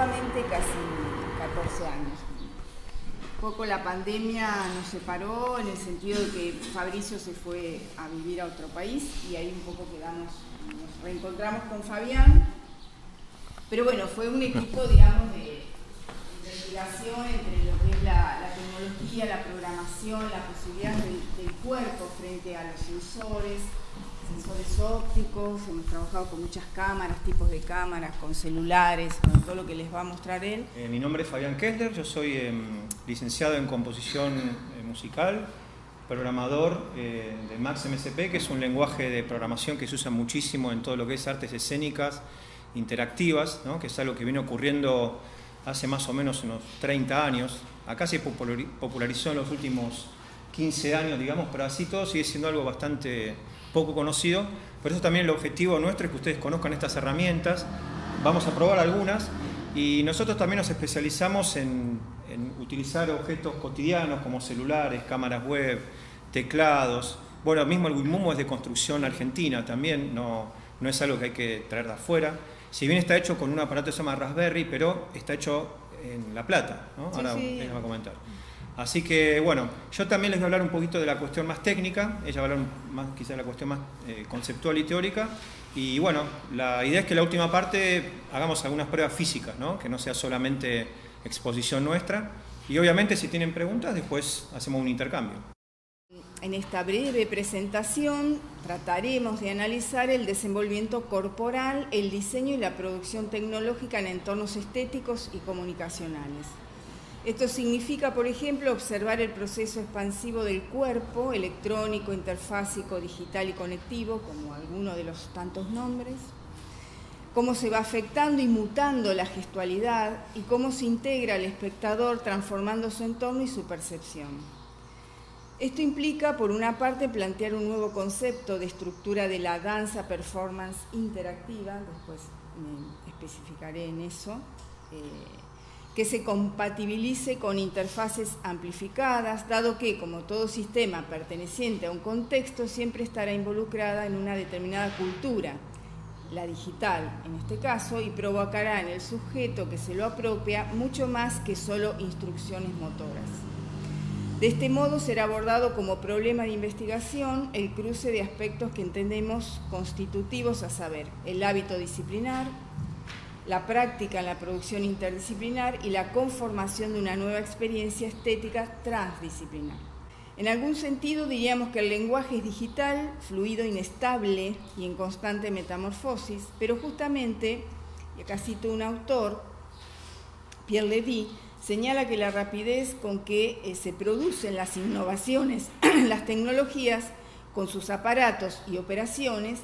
aproximadamente casi 14 años. Un poco la pandemia nos separó en el sentido de que Fabricio se fue a vivir a otro país y ahí un poco quedamos, nos reencontramos con Fabián, pero bueno, fue un equipo, digamos, de investigación entre lo que es la tecnología, la programación, la posibilidad del cuerpo frente a los sensores ópticos. Hemos trabajado con muchas cámaras, tipos de cámaras, con celulares, con todo lo que les va a mostrar él. Mi nombre es Fabián Kessler, yo soy licenciado en composición musical, programador de Max MSP, que es un lenguaje de programación que se usa muchísimo en todo lo que es artes escénicas interactivas, ¿no? Que es algo que viene ocurriendo hace más o menos unos 30 años. Acá se popularizó en los últimos 15 años, digamos, pero así todo sigue siendo algo bastante poco conocido. Por eso también el objetivo nuestro es que ustedes conozcan estas herramientas. Vamos a probar algunas y nosotros también nos especializamos en utilizar objetos cotidianos como celulares, cámaras web, teclados. Bueno, mismo el Wimumo es de construcción argentina también, no es algo que hay que traer de afuera. Si bien está hecho con un aparato que se llama Raspberry, pero está hecho en La Plata, ¿no? Ahora sí. les va a comentar. Así que, bueno, yo también les voy a hablar un poquito de la cuestión más técnica, ella va a hablar más, quizás de la cuestión más conceptual y teórica, y bueno, la idea es que en la última parte hagamos algunas pruebas físicas, ¿no? Que no sea solamente exposición nuestra, y obviamente si tienen preguntas después hacemos un intercambio. En esta breve presentación trataremos de analizar el desenvolvimiento corporal, el diseño y la producción tecnológica en entornos estéticos y comunicacionales. Esto significa, por ejemplo, observar el proceso expansivo del cuerpo, electrónico, interfásico, digital y conectivo, como alguno de los tantos nombres, cómo se va afectando y mutando la gestualidad y cómo se integra al espectador transformando su entorno y su percepción. Esto implica, por una parte, plantear un nuevo concepto de estructura de la danza performance interactiva, después me especificaré en eso, que se compatibilice con interfaces amplificadas, dado que, como todo sistema perteneciente a un contexto, siempre estará involucrada en una determinada cultura, la digital en este caso, y provocará en el sujeto que se lo apropia mucho más que solo instrucciones motoras. De este modo será abordado como problema de investigación el cruce de aspectos que entendemos constitutivos, a saber, el hábito disciplinar, la práctica en la producción interdisciplinar y la conformación de una nueva experiencia estética transdisciplinar. En algún sentido diríamos que el lenguaje es digital, fluido, inestable y en constante metamorfosis, pero justamente, y acá cito un autor, Pierre Levy, señala que la rapidez con que se producen las innovaciones, las tecnologías, con sus aparatos y operaciones,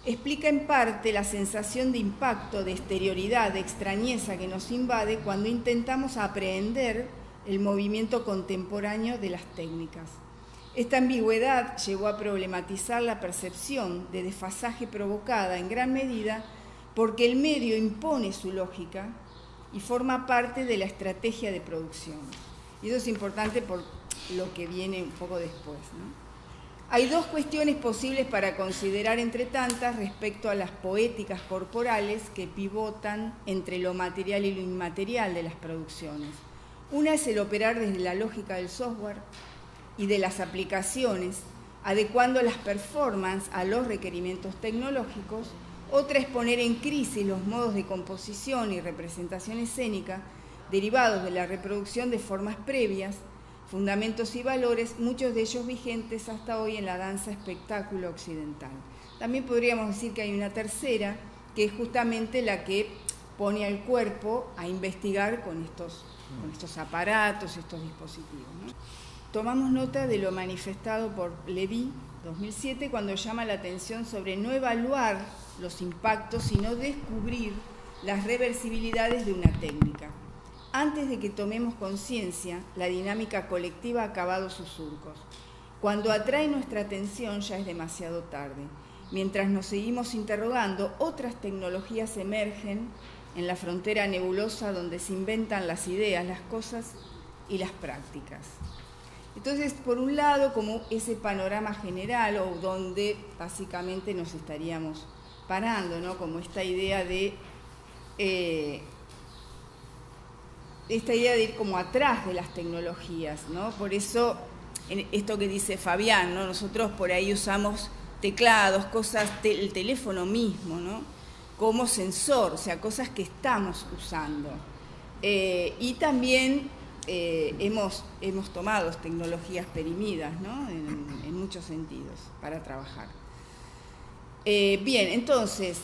explica en parte la sensación de impacto, de exterioridad, de extrañeza que nos invade cuando intentamos aprehender el movimiento contemporáneo de las técnicas. Esta ambigüedad llevó a problematizar la percepción de desfasaje provocada en gran medida porque el medio impone su lógica y forma parte de la estrategia de producción. Y eso es importante por lo que viene un poco después, ¿no? Hay dos cuestiones posibles para considerar entre tantas respecto a las poéticas corporales que pivotan entre lo material y lo inmaterial de las producciones. Una es el operar desde la lógica del software y de las aplicaciones, adecuando las performances a los requerimientos tecnológicos. Otra es poner en crisis los modos de composición y representación escénica derivados de la reproducción de formas previas, fundamentos y valores, muchos de ellos vigentes hasta hoy en la danza espectáculo occidental. También podríamos decir que hay una tercera, que es justamente la que pone al cuerpo a investigar con estos aparatos, estos dispositivos, ¿no? Tomamos nota de lo manifestado por Levy, 2007, cuando llama la atención sobre no evaluar los impactos, sino descubrir las reversibilidades de una técnica. Antes de que tomemos conciencia, la dinámica colectiva ha acabado sus surcos. Cuando atrae nuestra atención ya es demasiado tarde. Mientras nos seguimos interrogando, otras tecnologías emergen en la frontera nebulosa donde se inventan las ideas, las cosas y las prácticas. Entonces, por un lado, como ese panorama general, o donde básicamente nos estaríamos parando, ¿no? Como esta idea de esta idea de ir como atrás de las tecnologías, ¿no? Por eso, esto que dice Fabián, ¿no? Nosotros por ahí usamos teclados, cosas, el teléfono mismo, ¿no? Como sensor, o sea, cosas que estamos usando. Y también hemos tomado tecnologías perimidas, ¿no? En muchos sentidos para trabajar. Bien, entonces,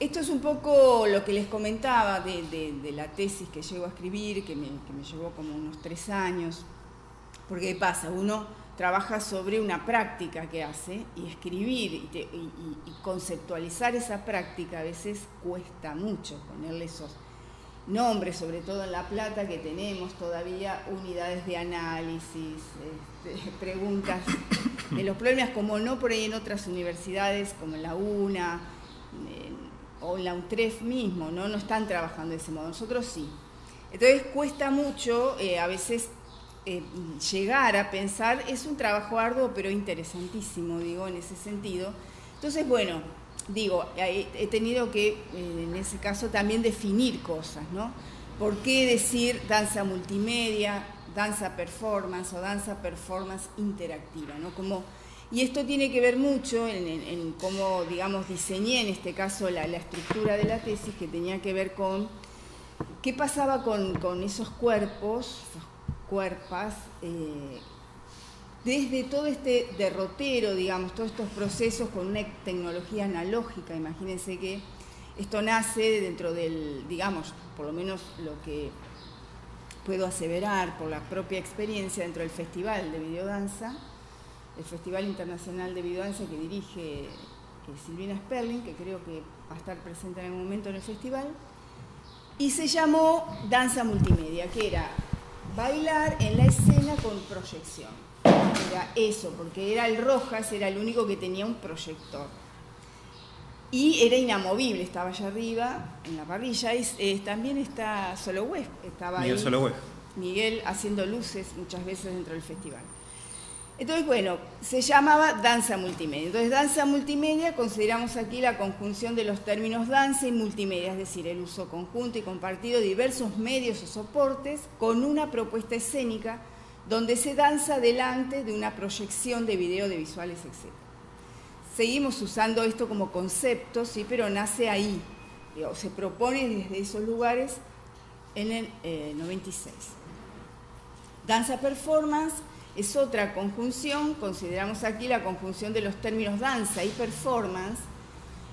esto es un poco lo que les comentaba de la tesis que llego a escribir, que me llevó como unos 3 años. Porque ¿qué pasa? Uno trabaja sobre una práctica que hace y escribir y conceptualizar esa práctica a veces cuesta mucho, ponerle esos nombres, sobre todo en La Plata, que tenemos todavía unidades de análisis, preguntas de los problemas, como no por ahí en otras universidades, como en la UNA o en la UNTREF mismo, ¿no? No están trabajando de ese modo, nosotros sí. Entonces cuesta mucho a veces llegar a pensar, es un trabajo arduo pero interesantísimo, digo, en ese sentido. Entonces, bueno, digo, he tenido que, en ese caso, también definir cosas, ¿no? ¿Por qué decir danza multimedia, danza performance o danza performance interactiva, ¿no? Y esto tiene que ver mucho en cómo, digamos, diseñé en este caso la estructura de la tesis, que tenía que ver con qué pasaba con esos cuerpos, cuerpas, desde todo este derrotero, digamos, todos estos procesos con una tecnología analógica. Imagínense que esto nace dentro del, digamos, por lo menos lo que puedo aseverar por la propia experiencia dentro del Festival de Videodanza, el Festival Internacional de Videodanza que dirige Silvina Sperling, que creo que va a estar presente en algún momento en el festival, y se llamó Danza Multimedia, que era bailar en la escena con proyección. Era eso, porque era el Rojas, era el único que tenía un proyector. Y era inamovible, estaba allá arriba, en la parrilla. También está Soloway, estaba Miguel ahí. Soloway. Miguel haciendo luces muchas veces dentro del festival. Entonces, bueno, se llamaba danza multimedia. Entonces, danza multimedia, consideramos aquí la conjunción de los términos danza y multimedia, es decir, el uso conjunto y compartido de diversos medios o soportes con una propuesta escénica donde se danza delante de una proyección de video, de visuales, etc. Seguimos usando esto como concepto, sí, pero nace ahí, o se propone desde esos lugares en el 96. Danza performance es otra conjunción, consideramos aquí la conjunción de los términos danza y performance,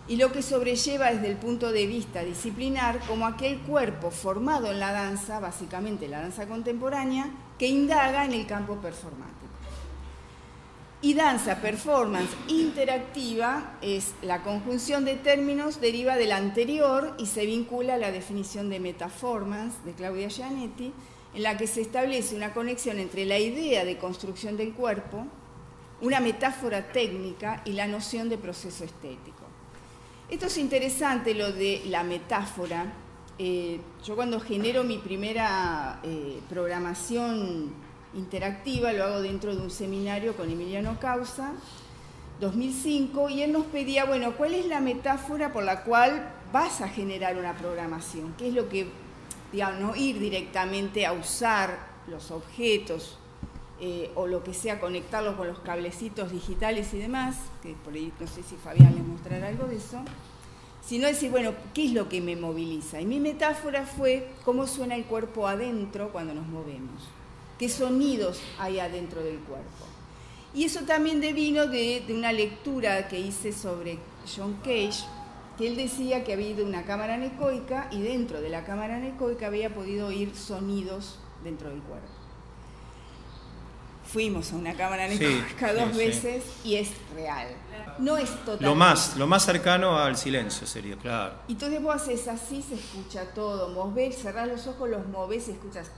y lo que sobrelleva desde el punto de vista disciplinar como aquel cuerpo formado en la danza, básicamente la danza contemporánea, que indaga en el campo performático. Y danza performance interactiva es la conjunción de términos, deriva de la anterior y se vincula a la definición de metaformance de Claudia Gianetti, en la que se establece una conexión entre la idea de construcción del cuerpo, una metáfora técnica y la noción de proceso estético. Esto es interesante, lo de la metáfora. Yo cuando genero mi primera programación interactiva, lo hago dentro de un seminario con Emiliano Causa, 2005, y él nos pedía, bueno, ¿cuál es la metáfora por la cual vas a generar una programación? ¿Qué es lo que, digamos, no ir directamente a usar los objetos o lo que sea, conectarlos con los cablecitos digitales y demás, que por ahí no sé si Fabián les mostrará algo de eso, sino decir, bueno, ¿qué es lo que me moviliza? Y mi metáfora fue cómo suena el cuerpo adentro cuando nos movemos, qué sonidos hay adentro del cuerpo. Y eso también devino de una lectura que hice sobre John Cage, que él decía que había ido a una cámara anecoica y dentro de la cámara anecoica había podido oír sonidos dentro del cuerpo. Fuimos a una cámara anecoica dos veces y es real. No es total. Lo más cercano al silencio sería, claro. Y entonces vos haces así, se escucha todo. Vos ves, cerrás los ojos, los movés y escuchas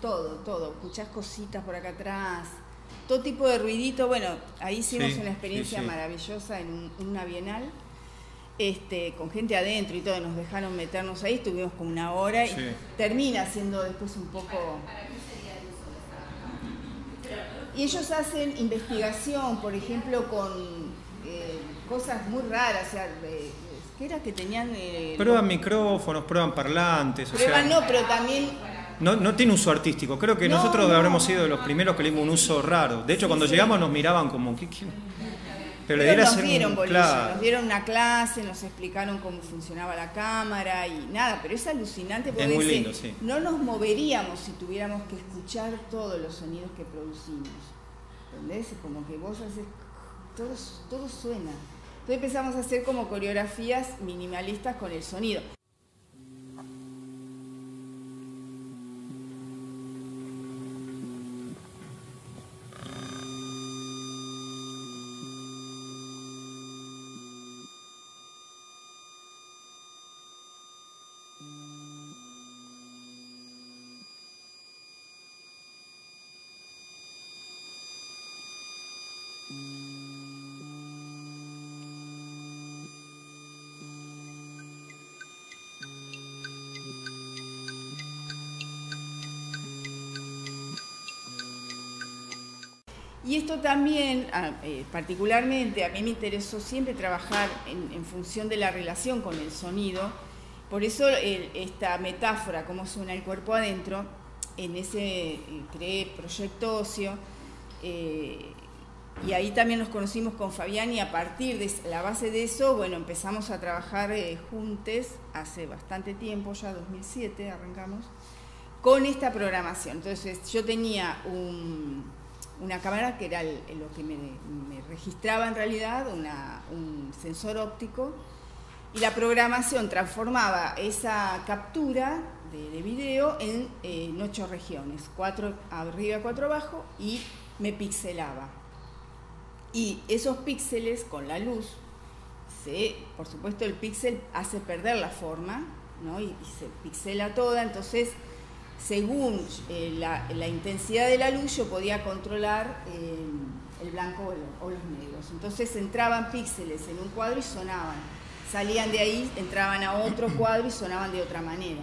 todo. Escuchás cositas por acá atrás, todo tipo de ruidito. Bueno, ahí hicimos una experiencia maravillosa en una bienal. Con gente adentro y todo, nos dejaron meternos ahí, estuvimos como una hora y termina siendo después un poco... ¿Para qué sería el uso de esta? Y ellos hacen investigación, por ejemplo, con cosas muy raras, o sea, ¿Qué era que tenían? Prueban micrófonos, prueban parlantes. Prueban, no, pero también... No tiene uso artístico. Creo que nosotros habremos sido de los primeros que le dimos un uso raro. De hecho, cuando llegamos nos miraban como... Pero nos dieron bolilla, nos dieron una clase, nos explicaron cómo funcionaba la cámara y nada, pero es alucinante porque es muy lindo, sí. No nos moveríamos si tuviéramos que escuchar todos los sonidos que producimos. ¿Entendés? Como que vos haces... Todo suena. Entonces empezamos a hacer como coreografías minimalistas con el sonido. Y esto también, particularmente, a mí me interesó siempre trabajar en función de la relación con el sonido. Por eso esta metáfora, cómo suena el cuerpo adentro, en ese creé Proyecto Ocio. Y ahí también nos conocimos con Fabián y a partir de la base de eso, bueno, empezamos a trabajar juntos hace bastante tiempo, ya 2007 arrancamos, con esta programación. Entonces yo tenía una cámara que era lo que me registraba en realidad, un sensor óptico, y la programación transformaba esa captura de video en 8 regiones, 4 arriba, 4 abajo, y me pixelaba. Y esos píxeles con la luz, por supuesto el píxel hace perder la forma, ¿no? y se pixela toda, entonces según la intensidad de la luz yo podía controlar el blanco o los negros. Entonces entraban píxeles en un cuadro y sonaban, salían de ahí, entraban a otro cuadro y sonaban de otra manera.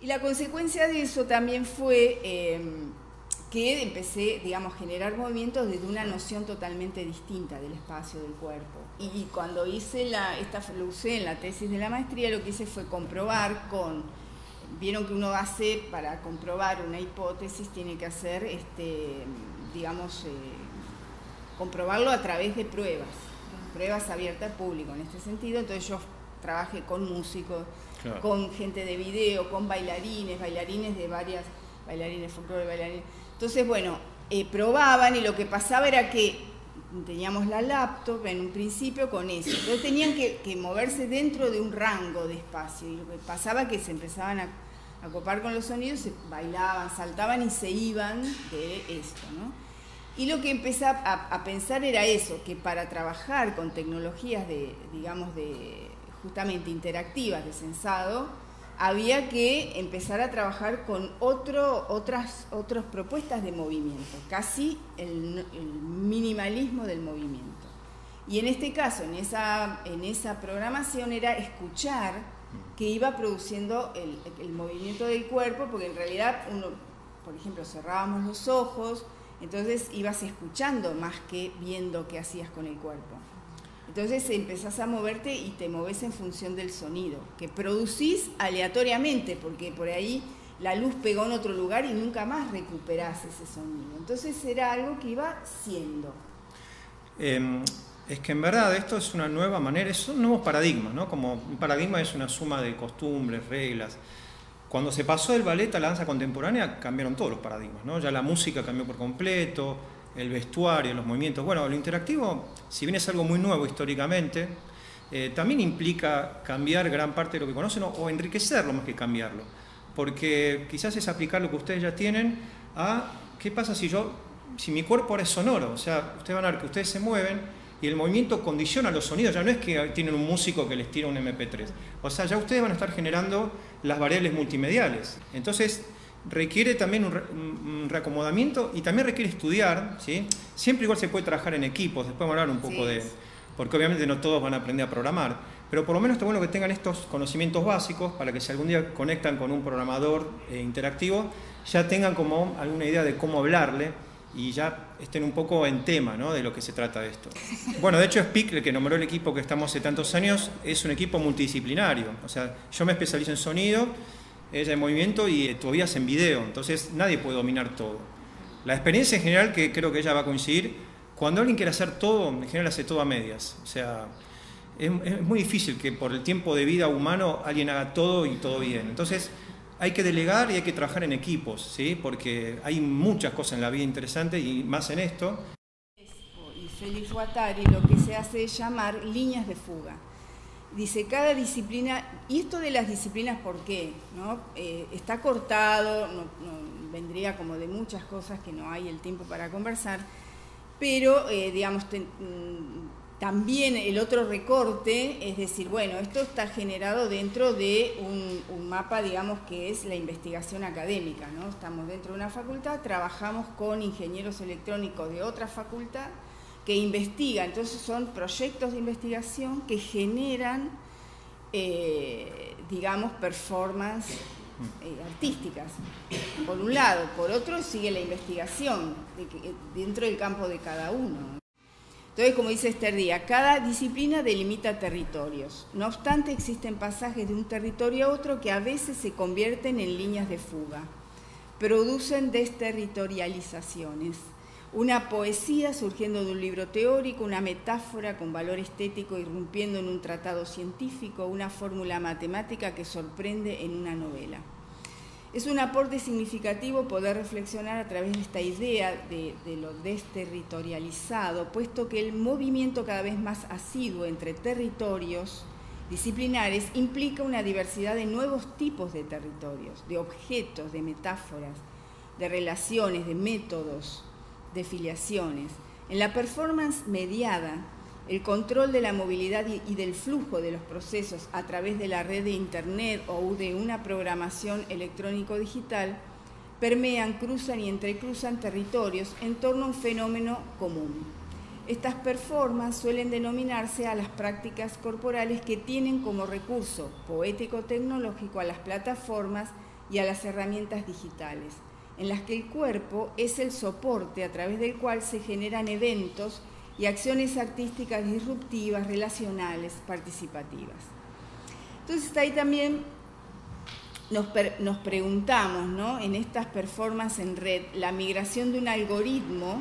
La consecuencia de eso también fue que empecé, digamos, a generar movimientos desde una noción totalmente distinta del espacio, del cuerpo. Y cuando hice lo usé en la tesis de la maestría, lo que hice fue comprobar vieron que uno hace, para comprobar una hipótesis, tiene que hacer, comprobarlo a través de pruebas abiertas al público en este sentido. Entonces yo trabajé con músicos, claro, con gente de video, con bailarines de varias, bailarines folclore, bailarines. Entonces, bueno, probaban y lo que pasaba era que teníamos la laptop en un principio con eso. Entonces tenían que moverse dentro de un rango de espacio y lo que pasaba es que se empezaban a copar con los sonidos, se bailaban, saltaban y se iban de esto, ¿no? Y lo que empecé a pensar era eso, que para trabajar con tecnologías justamente interactivas de sensado, había que empezar a trabajar con otras propuestas de movimiento, casi el minimalismo del movimiento. Y en este caso, en esa programación era escuchar que iba produciendo el movimiento del cuerpo, porque en realidad uno, por ejemplo, cerrábamos los ojos, entonces ibas escuchando más que viendo qué hacías con el cuerpo. Entonces empezás a moverte y te moves en función del sonido, que producís aleatoriamente, porque por ahí la luz pegó en otro lugar y nunca más recuperás ese sonido. Entonces era algo que iba siendo. Es que en verdad esto es una nueva manera, son nuevos paradigmas, ¿no? Como un paradigma es una suma de costumbres, reglas. Cuando se pasó del ballet a la danza contemporánea cambiaron todos los paradigmas, ¿no? Ya la música cambió por completo, el vestuario, los movimientos. Bueno, lo interactivo, si bien es algo muy nuevo históricamente, también implica cambiar gran parte de lo que conocen o enriquecerlo más que cambiarlo. porque quizás es aplicar lo que ustedes ya tienen a qué pasa si mi cuerpo ahora es sonoro. O sea, ustedes van a ver que ustedes se mueven y el movimiento condiciona los sonidos. Ya no es que tienen un músico que les tira un MP3. O sea, ya ustedes van a estar generando las variables multimediales. Entonces, requiere también un reacomodamiento y también requiere estudiar, ¿sí? Siempre igual se puede trabajar en equipos, después vamos a hablar un poco de... Porque obviamente no todos van a aprender a programar, pero por lo menos está bueno que tengan estos conocimientos básicos para que si algún día conectan con un programador interactivo, ya tengan como alguna idea de cómo hablarle y ya estén un poco en tema, ¿no?, de lo que se trata de esto. Bueno, de hecho SPIC, el que nombró el equipo que estamos hace tantos años, es un equipo multidisciplinario. O sea, yo me especializo en sonido, ella en movimiento y todavía es en video, entonces nadie puede dominar todo. La experiencia en general, que creo que ella va a coincidir, cuando alguien quiere hacer todo, en general hace todo a medias. O sea, es muy difícil que por el tiempo de vida humano alguien haga todo y todo bien. Entonces hay que delegar y hay que trabajar en equipos, ¿sí? Porque hay muchas cosas en la vida interesantes y más en esto. Y Félix Guattari lo que se hace es llamar líneas de fuga. Dice, cada disciplina, y esto de las disciplinas, ¿por qué? ¿No? Está cortado, vendría como de muchas cosas que no hay el tiempo para conversar, pero digamos, también el otro recorte es decir, bueno, esto está generado dentro de un mapa, digamos, que es la investigación académica, ¿no? Estamos dentro de una facultad, trabajamos con ingenieros electrónicos de otra facultad que investigan, entonces son proyectos de investigación que generan, digamos, performance artísticas, por un lado. Por otro, sigue la investigación dentro del campo de cada uno. Entonces, como dice Esther Díaz, cada disciplina delimita territorios. No obstante, existen pasajes de un territorio a otro que a veces se convierten en líneas de fuga. Producen desterritorializaciones. Una poesía surgiendo de un libro teórico, una metáfora con valor estético irrumpiendo en un tratado científico, una fórmula matemática que sorprende en una novela. Es un aporte significativo poder reflexionar a través de esta idea de lo desterritorializado, puesto que el movimiento cada vez más asiduo entre territorios disciplinares implica una diversidad de nuevos tipos de territorios, de objetos, de metáforas, de relaciones, de métodos, de filiaciones. En la performance mediada, el control de la movilidad y del flujo de los procesos a través de la red de Internet o de una programación electrónico-digital permean, cruzan y entrecruzan territorios en torno a un fenómeno común. Estas performances suelen denominarse a las prácticas corporales que tienen como recurso poético-tecnológico a las plataformas y a las herramientas digitales, en las que el cuerpo es el soporte a través del cual se generan eventos y acciones artísticas disruptivas, relacionales, participativas. Entonces ahí también nos preguntamos, ¿no?, en estas performances en red, la migración de un algoritmo,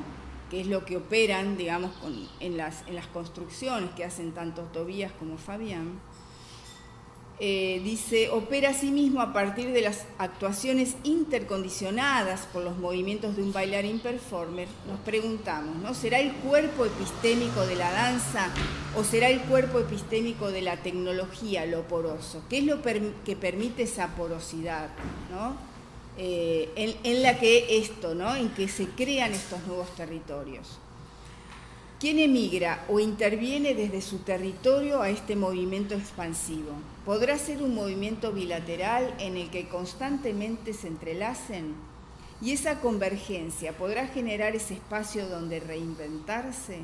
que es lo que operan, digamos, en las construcciones que hacen tanto Tobías como Fabián, dice, opera a sí mismo a partir de las actuaciones intercondicionadas por los movimientos de un bailarín performer. Nos preguntamos, ¿no?, ¿será el cuerpo epistémico de la danza o será el cuerpo epistémico de la tecnología lo poroso? ¿Qué es lo que permite esa porosidad, ¿no?, en la que esto, ¿no?, en que se crean estos nuevos territorios? ¿Quién emigra o interviene desde su territorio a este movimiento expansivo? ¿Podrá ser un movimiento bilateral en el que constantemente se entrelacen? ¿Y esa convergencia podrá generar ese espacio donde reinventarse?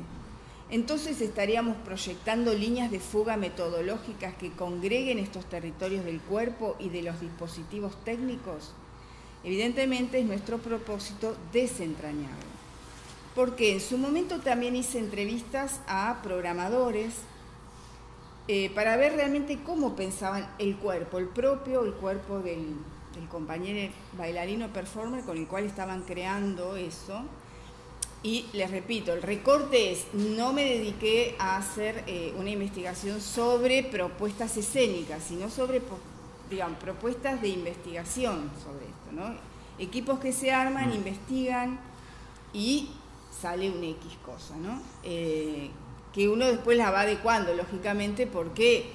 Entonces estaríamos proyectando líneas de fuga metodológicas que congreguen estos territorios del cuerpo y de los dispositivos técnicos. Evidentemente es nuestro propósito desentrañarlo. Porque en su momento también hice entrevistas a programadores para ver realmente cómo pensaban el cuerpo, el cuerpo del compañero bailarino performer con el cual estaban creando eso. Y les repito, el recorte es, no me dediqué a hacer una investigación sobre propuestas escénicas, sino sobre, digamos, propuestas de investigación sobre esto, ¿no? Equipos que se arman, investigan y sale una X cosa, ¿no? Que uno después la va adecuando, lógicamente, porque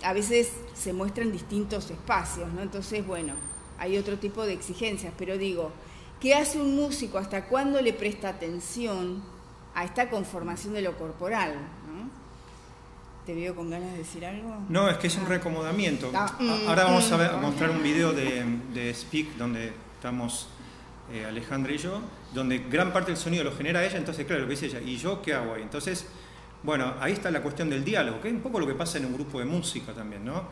a veces se muestran distintos espacios, ¿no? Entonces, bueno, hay otro tipo de exigencias, pero digo, ¿qué hace un músico? ¿Hasta cuándo le presta atención a esta conformación de lo corporal? ¿No? ¿Te veo con ganas de decir algo? No, es que es un reacomodamiento. Ahora vamos a mostrar un video de Speak donde estamos Alejandra y yo, donde gran parte del sonido lo genera ella, entonces claro, lo que dice ella, ¿y yo qué hago ahí? Entonces, bueno, ahí está la cuestión del diálogo, que es un poco lo que pasa en un grupo de música también, ¿no?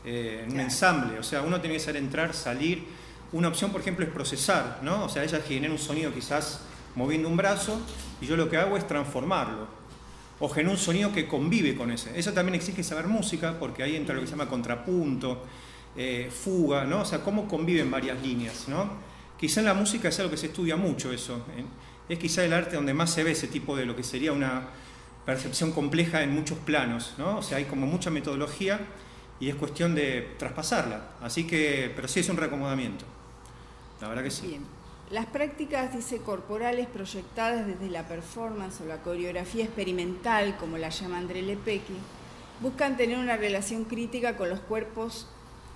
En un ensamble, o sea, uno tiene que saber entrar, salir. Una opción, por ejemplo, es procesar, ¿no? O sea, ella genera un sonido quizás moviendo un brazo y yo lo que hago es transformarlo. O genera un sonido que convive con ese. Eso también exige saber música, porque ahí entra lo que se llama contrapunto, fuga, ¿no? O sea, cómo conviven varias líneas, ¿no? Quizá en la música es algo que se estudia mucho eso. Es quizá el arte donde más se ve ese tipo de lo que sería una percepción compleja en muchos planos, ¿no? O sea, hay como mucha metodología y es cuestión de traspasarla. Así que, pero sí es un reacomodamiento. La verdad que sí. Bien. Las prácticas, dice, corporales proyectadas desde la performance o la coreografía experimental, como la llama André Lepecki, buscan tener una relación crítica con los cuerpos,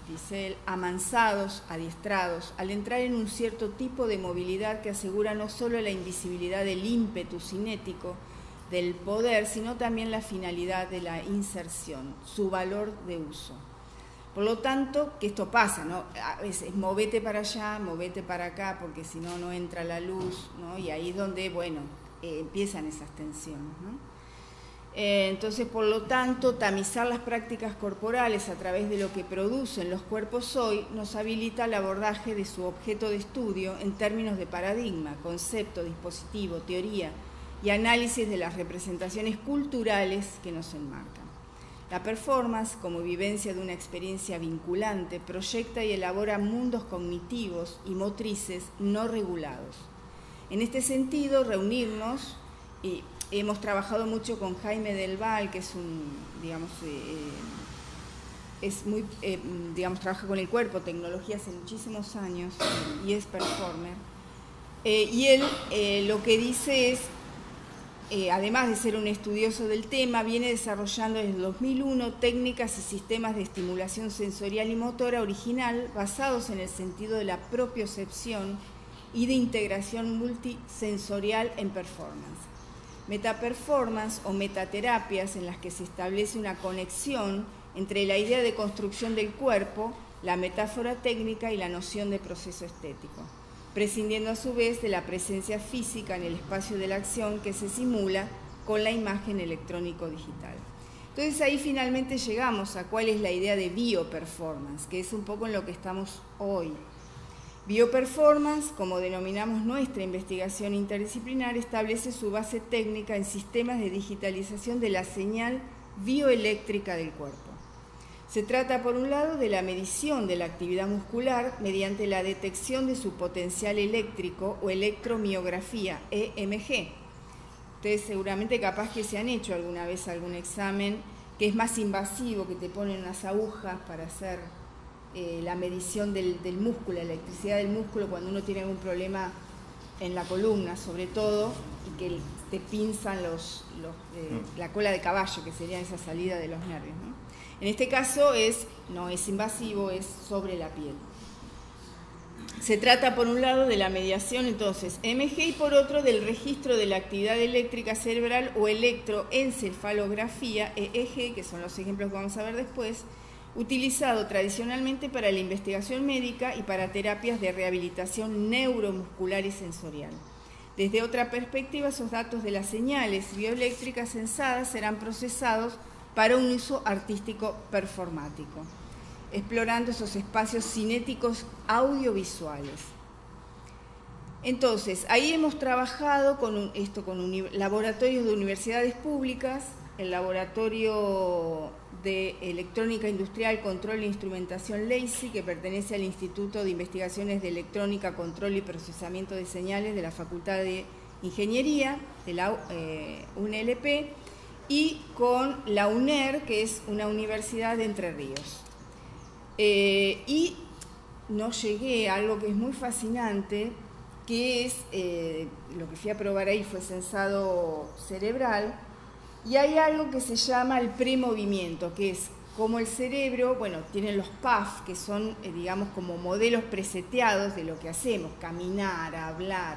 dice él, amansados, adiestrados, al entrar en un cierto tipo de movilidad que asegura no solo la invisibilidad del ímpetu cinético, del poder, sino también la finalidad de la inserción, su valor de uso. Por lo tanto, que esto pasa, ¿no? A veces movete para allá, movete para acá, porque si no, no entra la luz, ¿no? Y ahí es donde, bueno, empiezan esas tensiones, ¿no? Entonces, por lo tanto, tamizar las prácticas corporales a través de lo que producen los cuerpos hoy nos habilita el abordaje de su objeto de estudio en términos de paradigma, concepto, dispositivo, teoría y análisis de las representaciones culturales que nos enmarcan. La performance, como vivencia de una experiencia vinculante, proyecta y elabora mundos cognitivos y motrices no regulados. En este sentido, reunirnos, y hemos trabajado mucho con Jaime Del Val, que es un, digamos, trabaja con el cuerpo, tecnología hace muchísimos años y es performer. Y él lo que dice es, además de ser un estudioso del tema, viene desarrollando desde el 2001 técnicas y sistemas de estimulación sensorial y motora original basados en el sentido de la propiocepción y de integración multisensorial en performance. Metaperformance o metaterapias en las que se establece una conexión entre la idea de construcción del cuerpo, la metáfora técnica y la noción de proceso estético, prescindiendo a su vez de la presencia física en el espacio de la acción que se simula con la imagen electrónico-digital. Entonces ahí finalmente llegamos a cuál es la idea de bioperformance, que es un poco en lo que estamos hoy. Bioperformance, como denominamos nuestra investigación interdisciplinar, establece su base técnica en sistemas de digitalización de la señal bioeléctrica del cuerpo. Se trata, por un lado, de la medición de la actividad muscular mediante la detección de su potencial eléctrico o electromiografía, EMG. Ustedes seguramente capaz que se han hecho alguna vez algún examen que es más invasivo, que te ponen unas agujas para hacer la medición del músculo, la electricidad del músculo cuando uno tiene algún problema en la columna, sobre todo, y que te pinzan la cola de caballo, que sería esa salida de los nervios, ¿no? En este caso no es invasivo, es sobre la piel. Se trata, por un lado, de la mediación, entonces, EMG, y por otro, del registro de la actividad eléctrica cerebral o electroencefalografía, EEG, que son los ejemplos que vamos a ver después, utilizado tradicionalmente para la investigación médica y para terapias de rehabilitación neuromuscular y sensorial. Desde otra perspectiva, esos datos de las señales bioeléctricas sensadas serán procesados para un uso artístico performático, explorando esos espacios cinéticos audiovisuales. Entonces, ahí hemos trabajado con laboratorios de universidades públicas, el laboratorio de Electrónica Industrial, Control e Instrumentación LACI, que pertenece al Instituto de Investigaciones de Electrónica, Control y Procesamiento de Señales de la Facultad de Ingeniería, de la UNLP, y con la UNER, que es una universidad de Entre Ríos. Y no llegué a algo que es muy fascinante, que es, lo que fui a probar ahí fue sensado cerebral, y hay algo que se llama el premovimiento, que es cómo el cerebro, bueno, tiene los PAF, que son, digamos, como modelos preseteados de lo que hacemos, caminar, hablar,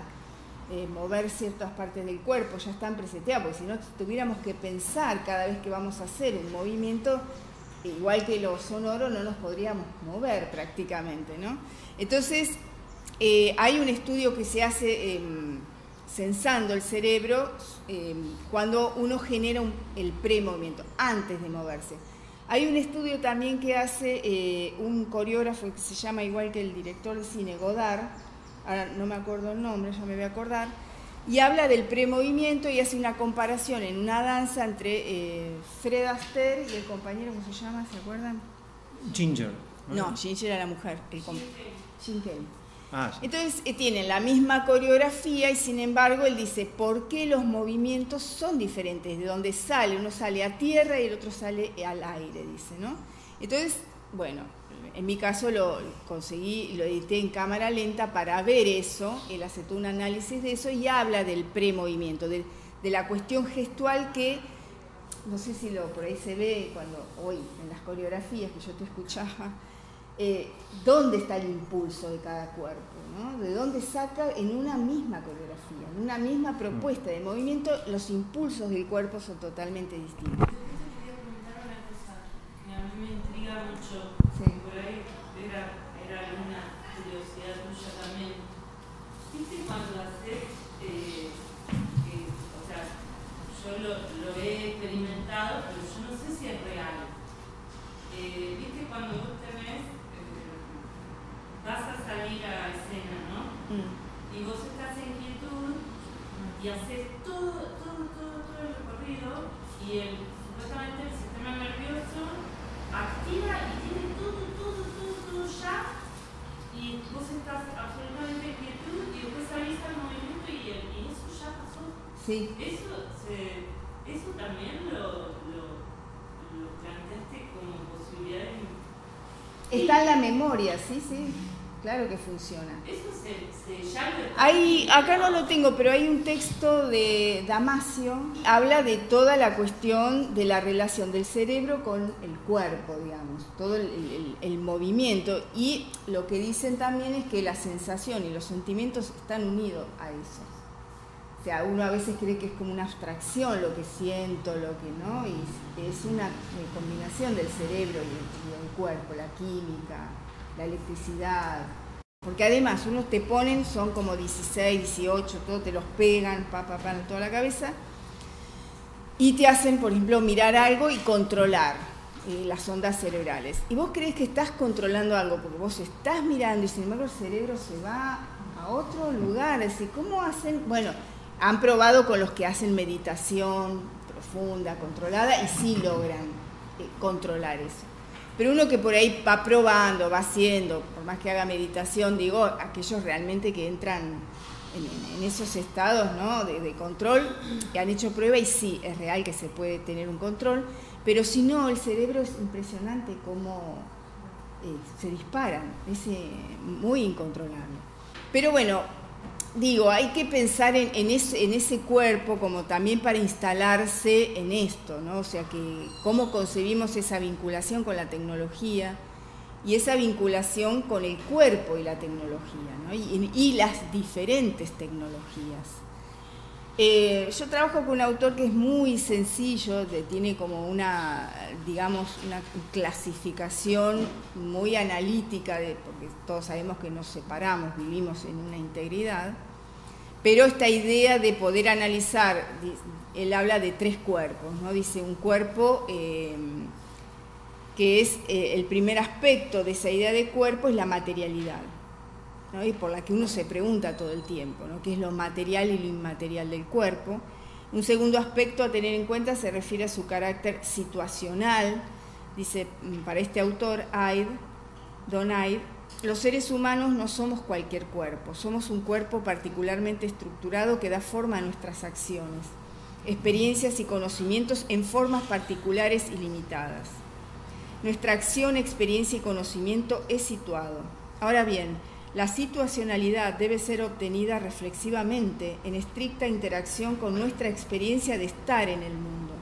mover ciertas partes del cuerpo, ya están preseteados, porque si no tuviéramos que pensar cada vez que vamos a hacer un movimiento, igual que lo sonoro, no nos podríamos mover prácticamente, ¿no? Entonces, hay un estudio que se hace censando el cerebro cuando uno genera el premovimiento, antes de moverse. Hay un estudio también que hace un coreógrafo que se llama igual que el director de cine, Godard, ahora no me acuerdo el nombre, ya me voy a acordar, y habla del premovimiento y hace una comparación en una danza entre Fred Astaire y el compañero, ¿cómo se llama? ¿Se acuerdan? Ginger. No, Ginger era la mujer. Jim Kelly. Ah, sí. Entonces tienen la misma coreografía y sin embargo él dice, ¿por qué los movimientos son diferentes? De donde sale, uno sale a tierra y el otro sale al aire, dice, ¿no? Entonces, bueno, en mi caso lo conseguí, lo edité en cámara lenta para ver eso, él hace todo un análisis de eso y habla del premovimiento, de la cuestión gestual que, no sé si por ahí se ve cuando hoy en las coreografías que yo te escuchaba, dónde está el impulso de cada cuerpo, ¿no? De dónde saca en una misma coreografía, en una misma propuesta de movimiento, los impulsos del cuerpo son totalmente distintos. Yo quería preguntar una cosa que a mí me intriga mucho, Sí. por ahí era una curiosidad tuya también. ¿Viste cuando haces, o sea, yo lo he experimentado, pero yo no sé si es real. ¿Viste cuando vos tenés vas a salir a escena, ¿no? Y vos estás en quietud y haces todo el recorrido y supuestamente el sistema nervioso activa y tiene todo ya y vos estás absolutamente en quietud y después salís al movimiento y eso ya pasó. Sí. Eso también lo planteaste como posibilidad de... Está en la memoria, sí, claro que funciona. Eso ya lo... Acá no lo tengo, pero hay un texto de Damasio, habla de toda la cuestión de la relación del cerebro con el cuerpo, digamos, todo el movimiento, y lo que dicen también es que la sensación y los sentimientos están unidos a eso. O sea, uno a veces cree que es como una abstracción lo que siento, lo que no, y es una combinación del cerebro y el cuerpo, la química, la electricidad. Porque además, unos te ponen, son como 16, 18, todo te los pegan, en toda la cabeza, y te hacen, por ejemplo, mirar algo y controlar las ondas cerebrales. Y vos crees que estás controlando algo, porque vos estás mirando y sin embargo el cerebro se va a otro lugar. Es decir, ¿cómo hacen? Bueno, han probado con los que hacen meditación profunda, controlada, y sí logran controlar eso. Pero uno que por ahí va probando, va haciendo, por más que haga meditación, digo, aquellos realmente que entran en esos estados, ¿no?, de control, que han hecho prueba y sí, es real que se puede tener un control, pero si no, el cerebro es impresionante cómo se disparan, es muy incontrolable. Pero bueno, digo, hay que pensar en ese cuerpo como también para instalarse en esto, ¿no? O sea, que cómo concebimos esa vinculación con la tecnología y esa vinculación con el cuerpo y la tecnología, ¿no? Y las diferentes tecnologías. Yo trabajo con un autor que es muy sencillo, tiene como una clasificación muy analítica, porque todos sabemos que nos separamos, vivimos en una integridad, pero esta idea de poder analizar, él habla de 3 cuerpos, ¿no? Dice un cuerpo que es el primer aspecto de esa idea de cuerpo es la materialidad, ¿no? Y por la que uno se pregunta todo el tiempo, ¿no?, qué es lo material y lo inmaterial del cuerpo. Un segundo aspecto a tener en cuenta se refiere a su carácter situacional. Dice, para este autor, Don Aid, los seres humanos no somos cualquier cuerpo, somos un cuerpo particularmente estructurado que da forma a nuestras acciones, experiencias y conocimientos en formas particulares y limitadas. Nuestra acción, experiencia y conocimiento es situado. Ahora bien, la situacionalidad debe ser obtenida reflexivamente, en estricta interacción con nuestra experiencia de estar en el mundo.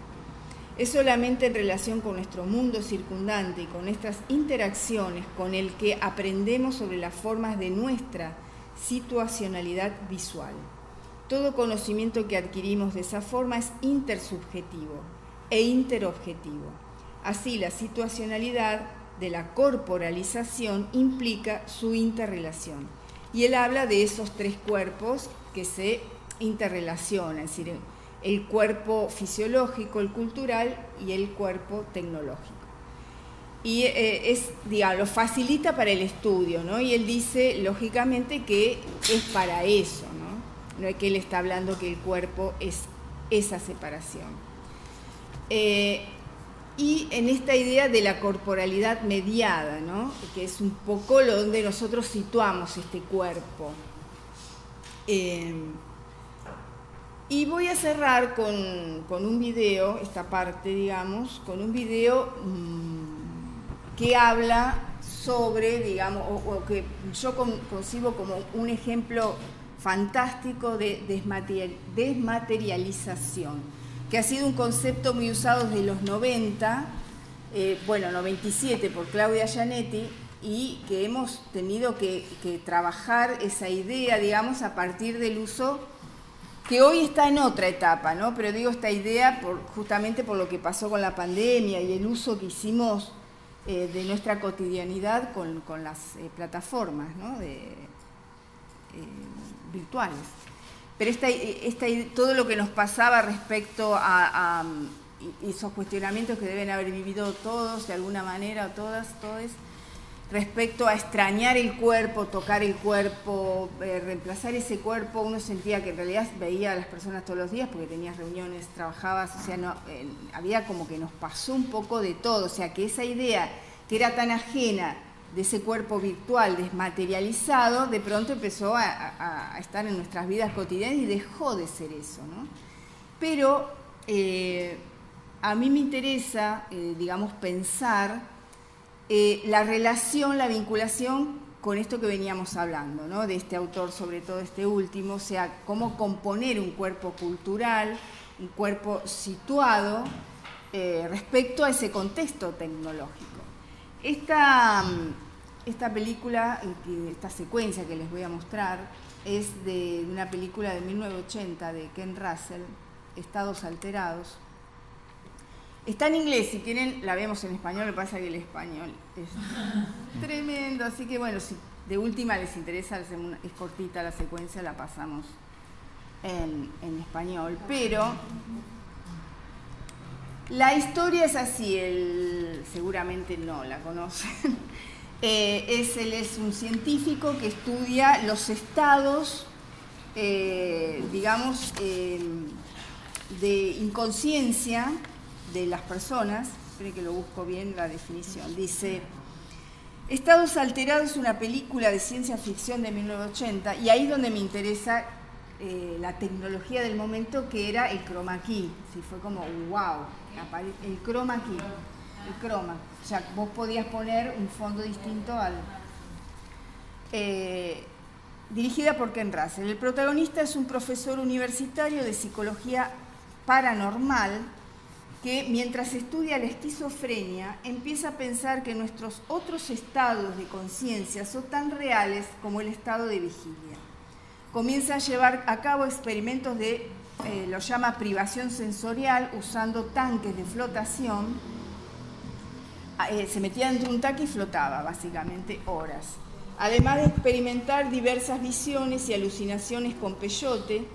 Es solamente en relación con nuestro mundo circundante y con nuestras interacciones con el que aprendemos sobre las formas de nuestra situacionalidad visual. Todo conocimiento que adquirimos de esa forma es intersubjetivo e interobjetivo. Así, la situacionalidad de la corporalización implica su interrelación. Y él habla de esos tres cuerpos que se interrelacionan, es decir, el cuerpo fisiológico, el cultural y el cuerpo tecnológico. Y lo facilita para el estudio, ¿no? Y él dice, lógicamente, que es para eso, ¿no? No es que él está hablando que el cuerpo es esa separación. Y en esta idea de la corporalidad mediada, ¿no? Que es un poco donde nosotros situamos este cuerpo. Y voy a cerrar con un video, esta parte, digamos, con un video que habla sobre, digamos, o que yo concibo como un ejemplo fantástico de desmaterialización, que ha sido un concepto muy usado desde los 90, 97 por Claudia Gianetti, y que hemos tenido que trabajar esa idea, digamos, a partir del uso que hoy está en otra etapa, ¿no? Pero digo esta idea justamente por lo que pasó con la pandemia y el uso que hicimos de nuestra cotidianidad con las plataformas, ¿no? Virtuales. Pero todo lo que nos pasaba respecto a esos cuestionamientos que deben haber vivido todos, de alguna manera, todos, respecto a extrañar el cuerpo, tocar el cuerpo, reemplazar ese cuerpo, uno sentía que en realidad veía a las personas todos los días porque tenías reuniones, trabajabas, o sea, había como que nos pasó un poco de todo, o sea, que esa idea que era tan ajena de ese cuerpo virtual desmaterializado, de pronto empezó a estar en nuestras vidas cotidianas y dejó de ser eso, ¿no? Pero a mí me interesa, digamos, pensar la relación, la vinculación con esto que veníamos hablando, ¿no? De este autor, sobre todo este último, o sea, cómo componer un cuerpo cultural, un cuerpo situado respecto a ese contexto tecnológico. Esta película, esta secuencia que les voy a mostrar, es de una película de 1980 de Ken Russell, Estados Alterados. Está en inglés, si quieren la vemos en español, me pasa que el español es tremendo, así que bueno, si de última les interesa, es cortita la secuencia, la pasamos en español, pero la historia es así, seguramente no la conocen, él es un científico que estudia los estados, digamos, de inconsciencia de las personas. Esperen que lo busco bien la definición. Dice, Estados Alterados es una película de ciencia ficción de 1980 y ahí es donde me interesa la tecnología del momento, que era el chroma key. Sí, fue como wow, el chroma key, el croma. O sea, vos podías poner un fondo distinto al... dirigida por Ken Russell. El protagonista es un profesor universitario de psicología paranormal que mientras estudia la esquizofrenia empieza a pensar que nuestros otros estados de conciencia son tan reales como el estado de vigilia. Comienza a llevar a cabo experimentos de, lo llama privación sensorial, usando tanques de flotación. Se metía dentro de un tanque y flotaba básicamente horas. Además de experimentar diversas visiones y alucinaciones con peyote,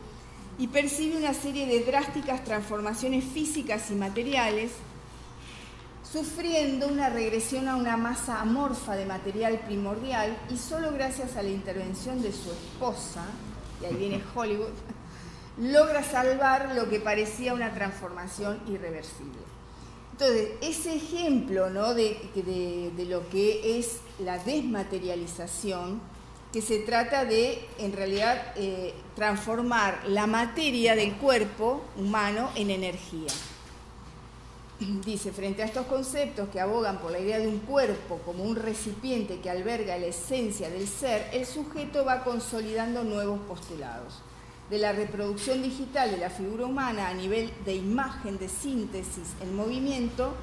y percibe una serie de drásticas transformaciones físicas y materiales, sufriendo una regresión a una masa amorfa de material primordial, y solo gracias a la intervención de su esposa, y ahí viene Hollywood, logra salvar lo que parecía una transformación irreversible. Entonces, ese ejemplo, ¿no?, de lo que es la desmaterialización, que se trata de, en realidad, transformar la materia del cuerpo humano en energía. Dice, frente a estos conceptos que abogan por la idea de un cuerpo como un recipiente que alberga la esencia del ser, el sujeto va consolidando nuevos postulados. de la reproducción digital de la figura humana a nivel de imagen, de síntesis, en movimiento,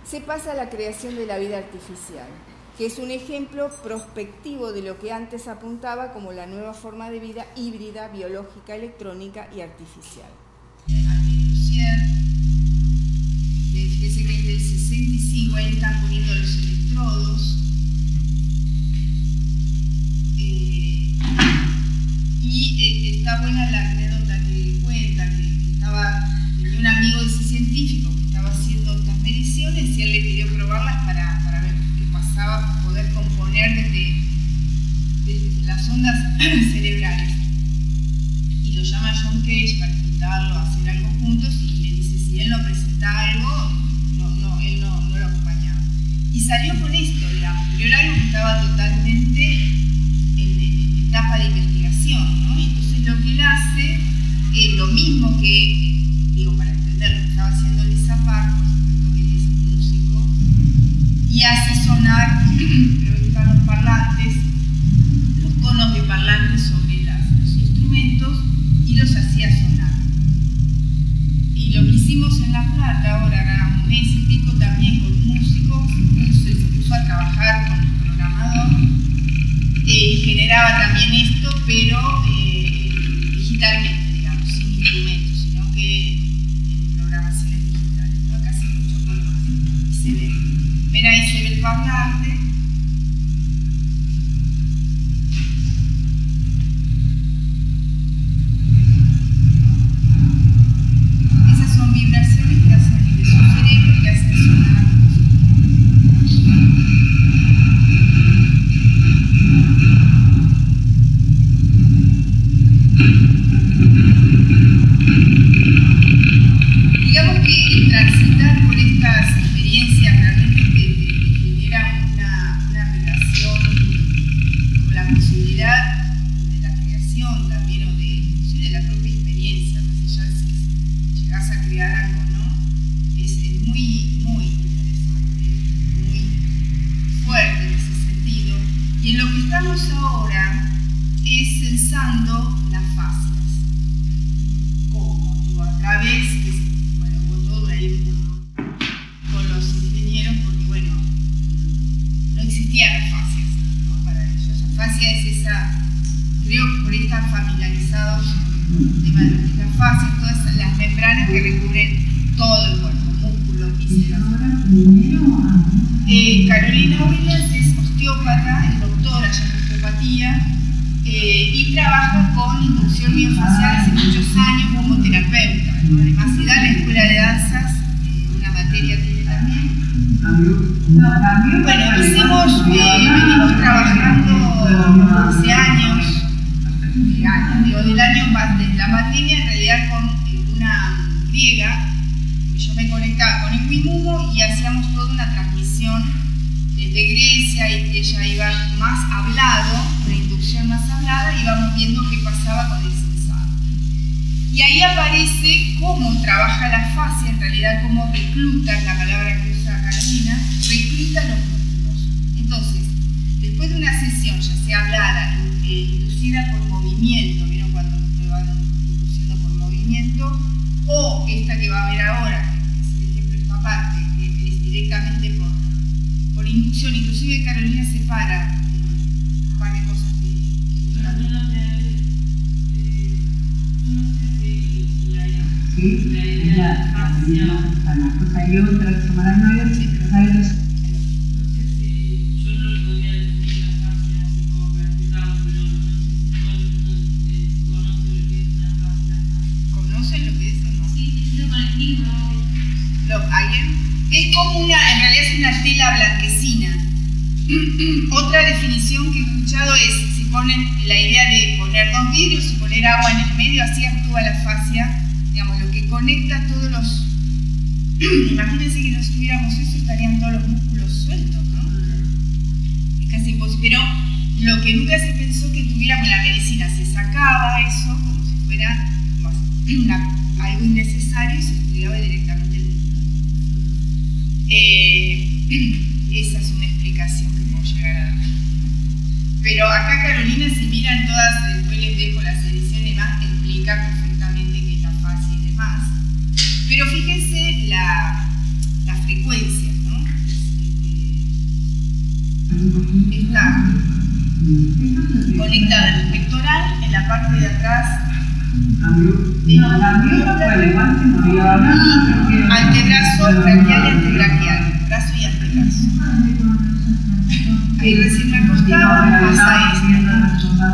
se pasa a la creación de la vida artificial, que es un ejemplo prospectivo de lo que antes apuntaba como la nueva forma de vida híbrida, biológica, electrónica y artificial. Fíjese que desde el 65 ahí están poniendo los electrodos. Y está buena la anécdota que cuenta, que tenía un amigo de ese científico que estaba haciendo estas mediciones y él le pidió probarlas para ver qué pasaba, poder componer desde las ondas cerebrales. Y lo llama John Cage para invitarlo a hacer algo juntos y le dice, si él no presenta algo, él no lo acompañaba. Y salió con esto, digamos, pero era algo que estaba totalmente en etapa de investigación, ¿no? Entonces lo que él hace es lo mismo que, para entender lo que estaba haciendo Lisa Park, por supuesto que él es músico, y hace sonar, creo que están los parlantes, los conos de parlantes sobre los instrumentos y los hacía sonar. Y lo que hicimos en La Plata, ahora era un mes y pico también con un músico, se puso a trabajar con el programador y generaba también esto, pero digitalmente, digamos, sin instrumentos, sino que en programaciones digitales. ¿No? Acá se escucha un poco más y se ve. Ven ahí, se ve el parlante. Esas son vibraciones que hacen de su cerebro que hacen sonar. Digamos que el transitar por estas experiencias realmente te genera una relación con la posibilidad de la creación también, o de la propia experiencia, más allá de si llegás a crear algo, ¿no? Es muy, muy interesante, muy fuerte en ese sentido. Y en lo que estamos ahora es censando las fascias. ¿Cómo? Digo, a través, bueno, hubo todo ahí con los ingenieros, porque bueno, no existían las fascias, ¿no? Para ellos. La fascia es esa, creo que por ahí están familiarizados con el tema de lo que es la fascia, todas las membranas que recubren todo el cuerpo, músculos, vísceras. Carolina Williams es osteópata, es doctora ya en osteopatía, y trabaja con inducción miofacial hace muchos años como terapeuta, ¿no? Además se da la escuela de danzas, una materia tiene también. Bueno, venimos trabajando hace años, digo, del año más de la pandemia, en realidad con una griega, que yo me conectaba con el Wimumo y hacíamos toda una transmisión desde Grecia, y que ella iba más hablado, una inducción más hablada, y íbamos viendo qué pasaba con el sensado. Y ahí aparece cómo trabaja la fascia, en realidad cómo recluta, la palabra que usa Carolina, recluta los músculos. Entonces, después de una sesión, ya sea hablada, inducida por movimiento, ¿vieron cuando te van induciendo por movimiento? O esta que va a ver ahora, que es el ejemplo esta parte, que es directamente por inducción. Inclusive Carolina separa un par de cosas que no sé si la idea de fascia, hay otras que toman las nuevas, pero hay otras. no sé si yo no lo podría definir la fascia así como para explicarlo, pero no sé si todo el mundo conoce lo que es una fascia. ¿Conocen lo que es o no? Sí, tejido conectivo. ¿Alguien? Es como en realidad es una tela blanquecina. Otra definición que he escuchado es, si ponen la idea de poner dos vidrios y poner agua en el medio, así actúa la fascia, digamos, lo que conecta todos los... Imagínense que no estuviéramos eso, estarían todos los músculos sueltos, ¿no? Es casi imposible, pero lo que nunca se pensó que tuviéramos en la medicina, se sacaba eso como si fuera algo innecesario y se estudiaba directamente el músculo. Esa es una explicación que puedo llegar a dar. Pero acá Carolina, si miran todas, después les dejo las ediciones más, explica explica perfectamente qué es la fascia y demás. Pero fíjense las frecuencias, ¿no? Está conectada al pectoral en la parte de atrás antebrazo, braquial y antebraquial, brazo y antebrazo. Ahí recién me acostaba, pasa esto,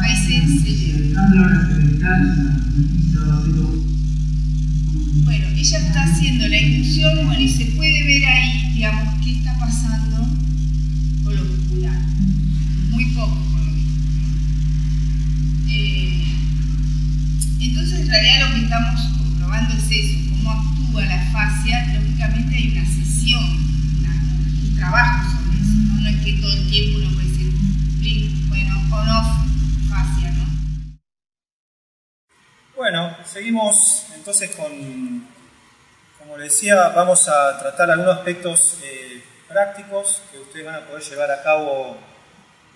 ahí se lleva. Bueno, ella está haciendo la inducción, bueno, y se puede ver ahí, digamos, qué está pasando con lo muscular. Muy poco, por lo visto. Entonces, en realidad lo que estamos comprobando es eso, cómo actúa la fascia. Lógicamente hay una sesión, un trabajo sobre eso, ¿no? No es que todo el tiempo uno puede decir, bueno, on-off, fascia, ¿no? Bueno, seguimos entonces con, como les decía, vamos a tratar algunos aspectos prácticos que ustedes van a poder llevar a cabo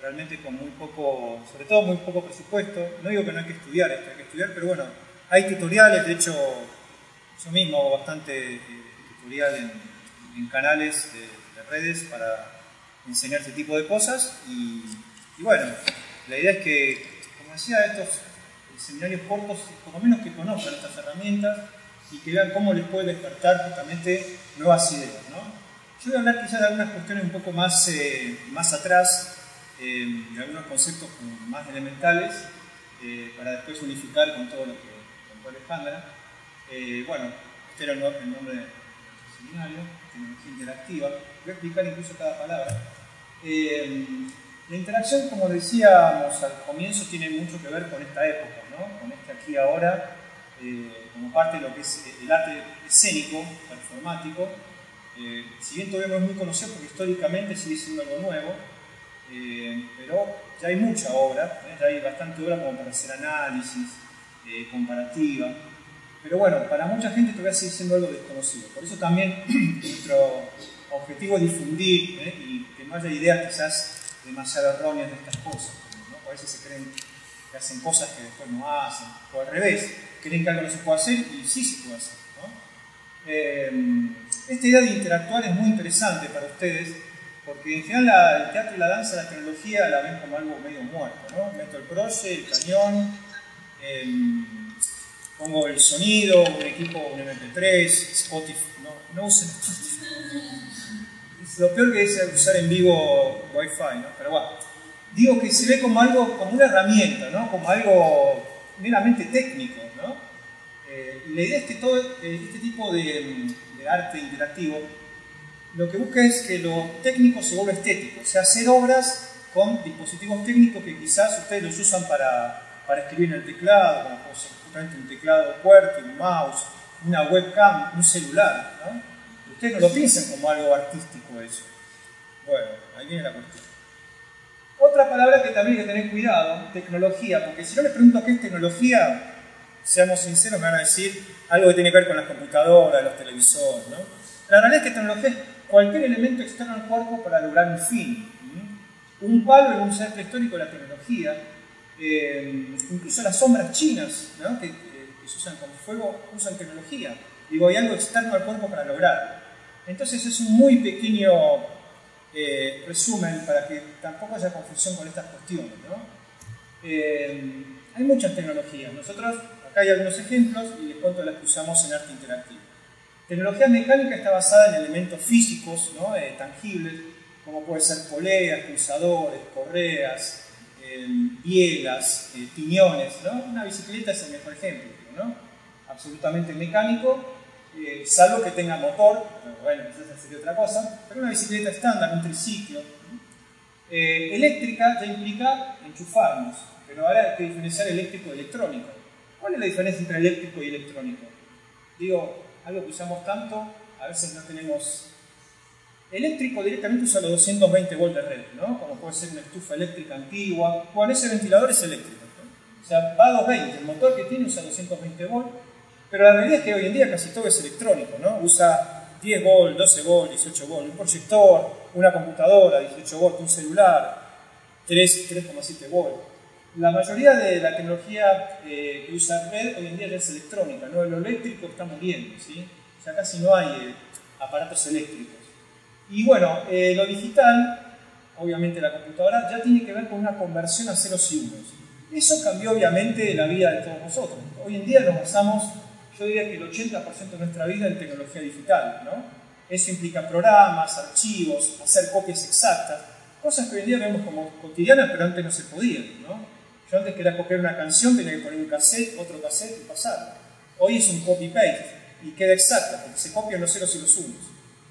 realmente con muy poco, sobre todo muy poco presupuesto. No digo que no hay que estudiar, hay que estudiar, pero bueno, hay tutoriales. De hecho, yo mismo hago bastante tutorial en canales de redes para enseñar este tipo de cosas y bueno, la idea es que, como decía, estos seminarios cortos, por lo menos que conozcan estas herramientas y que vean cómo les puede despertar justamente nuevas ideas, ¿no? Yo voy a hablar quizás de algunas cuestiones un poco más atrás, de algunos conceptos más elementales, para después unificar con todo lo que contó Alejandra. Bueno, este era el nombre del seminario, tecnología interactiva. Voy a explicar incluso cada palabra. La interacción, como decíamos al comienzo, tiene mucho que ver con esta época, ¿no? Con este aquí y ahora, como parte de lo que es el arte escénico, performático. Si bien todavía no es muy conocido porque históricamente sigue siendo algo nuevo, pero ya hay mucha obra, ya hay bastante obra como para hacer análisis, comparativa. Pero bueno, para mucha gente todavía sigue siendo algo desconocido. Por eso también nuestro objetivo es difundir y que no haya ideas quizás demasiado erróneas de estas cosas, ¿no? A veces se creen que hacen cosas que después no hacen, o al revés, creen que algo no se puede hacer y sí se puede hacer, ¿no? Esta idea de interactuar es muy interesante para ustedes, porque en general el teatro y la danza, la tecnología la ven como algo medio muerto, ¿no? Meto el proye, el cañón, pongo el sonido, un equipo, un MP3, Spotify, no usen Spotify. Lo peor que es usar en vivo Wi-Fi, ¿no? Pero bueno, digo que se ve como algo, como una herramienta, ¿no? Como algo meramente técnico, ¿no? Y la idea es que todo este tipo de arte interactivo lo que busca es que lo técnico se vuelva estético, o sea, hacer obras con dispositivos técnicos que quizás ustedes los usan para escribir en el teclado, como puede ser justamente un teclado QWERTY, un mouse, una webcam, un celular, ¿no? Ustedes no lo piensan como algo artístico eso. Bueno, ahí viene la cuestión. Otra palabra que también hay que tener cuidado, tecnología, porque si no les pregunto qué es tecnología, seamos sinceros, me van a decir algo que tiene que ver con las computadoras, los televisores, ¿no? La realidad es que tecnología es cualquier elemento externo al cuerpo para lograr un fin. Un palo en un ser prehistórico de la tecnología, incluso las sombras chinas, ¿no? que se usan con fuego, usan tecnología. Digo, hay algo externo al cuerpo para lograr. Entonces es un muy pequeño resumen para que tampoco haya confusión con estas cuestiones, ¿no? Hay muchas tecnologías. Nosotros, acá hay algunos ejemplos y les cuento las que usamos en arte interactivo. Tecnología mecánica está basada en elementos físicos, ¿no? Tangibles, como puede ser poleas, pulsadores, correas, bielas, piñones, ¿no? Una bicicleta es el mejor ejemplo, ¿no? Absolutamente mecánico, salvo que tenga motor, bueno, esa sería otra cosa, pero una bicicleta estándar, un triciclo. Eléctrica ya implica enchufarnos, pero ahora hay que diferenciar eléctrico y electrónico. ¿Cuál es la diferencia entre eléctrico y electrónico? Digo, algo que usamos tanto, a veces no tenemos... Eléctrico directamente usa los 220 volts de red, ¿no? Como puede ser una estufa eléctrica antigua. Bueno, ese ventilador es eléctrico, ¿no? O sea, va a 220, el motor que tiene usa 220 volts, pero la realidad es que hoy en día casi todo es electrónico, ¿no? Usa 10 volts, 12 volts, 18 volts, un proyector, una computadora, 18 volts, un celular, 3,7 volts. La mayoría de la tecnología que usa red hoy en día ya es electrónica, ¿no? Lo eléctrico está muriendo, ¿sí? O sea, casi no hay aparatos eléctricos. Y bueno, lo digital, obviamente la computadora, ya tiene que ver con una conversión a ceros y unos. Eso cambió obviamente la vida de todos nosotros. Hoy en día nos basamos, yo diría que el 80% de nuestra vida en tecnología digital, ¿no? Eso implica programas, archivos, hacer copias exactas, cosas que hoy en día vemos como cotidianas, pero antes no se podían, ¿no? Yo antes quería copiar una canción, tenía que poner un cassette, otro cassette y pasarla. Hoy es un copy-paste y queda exacta, porque se copian los ceros y los unos.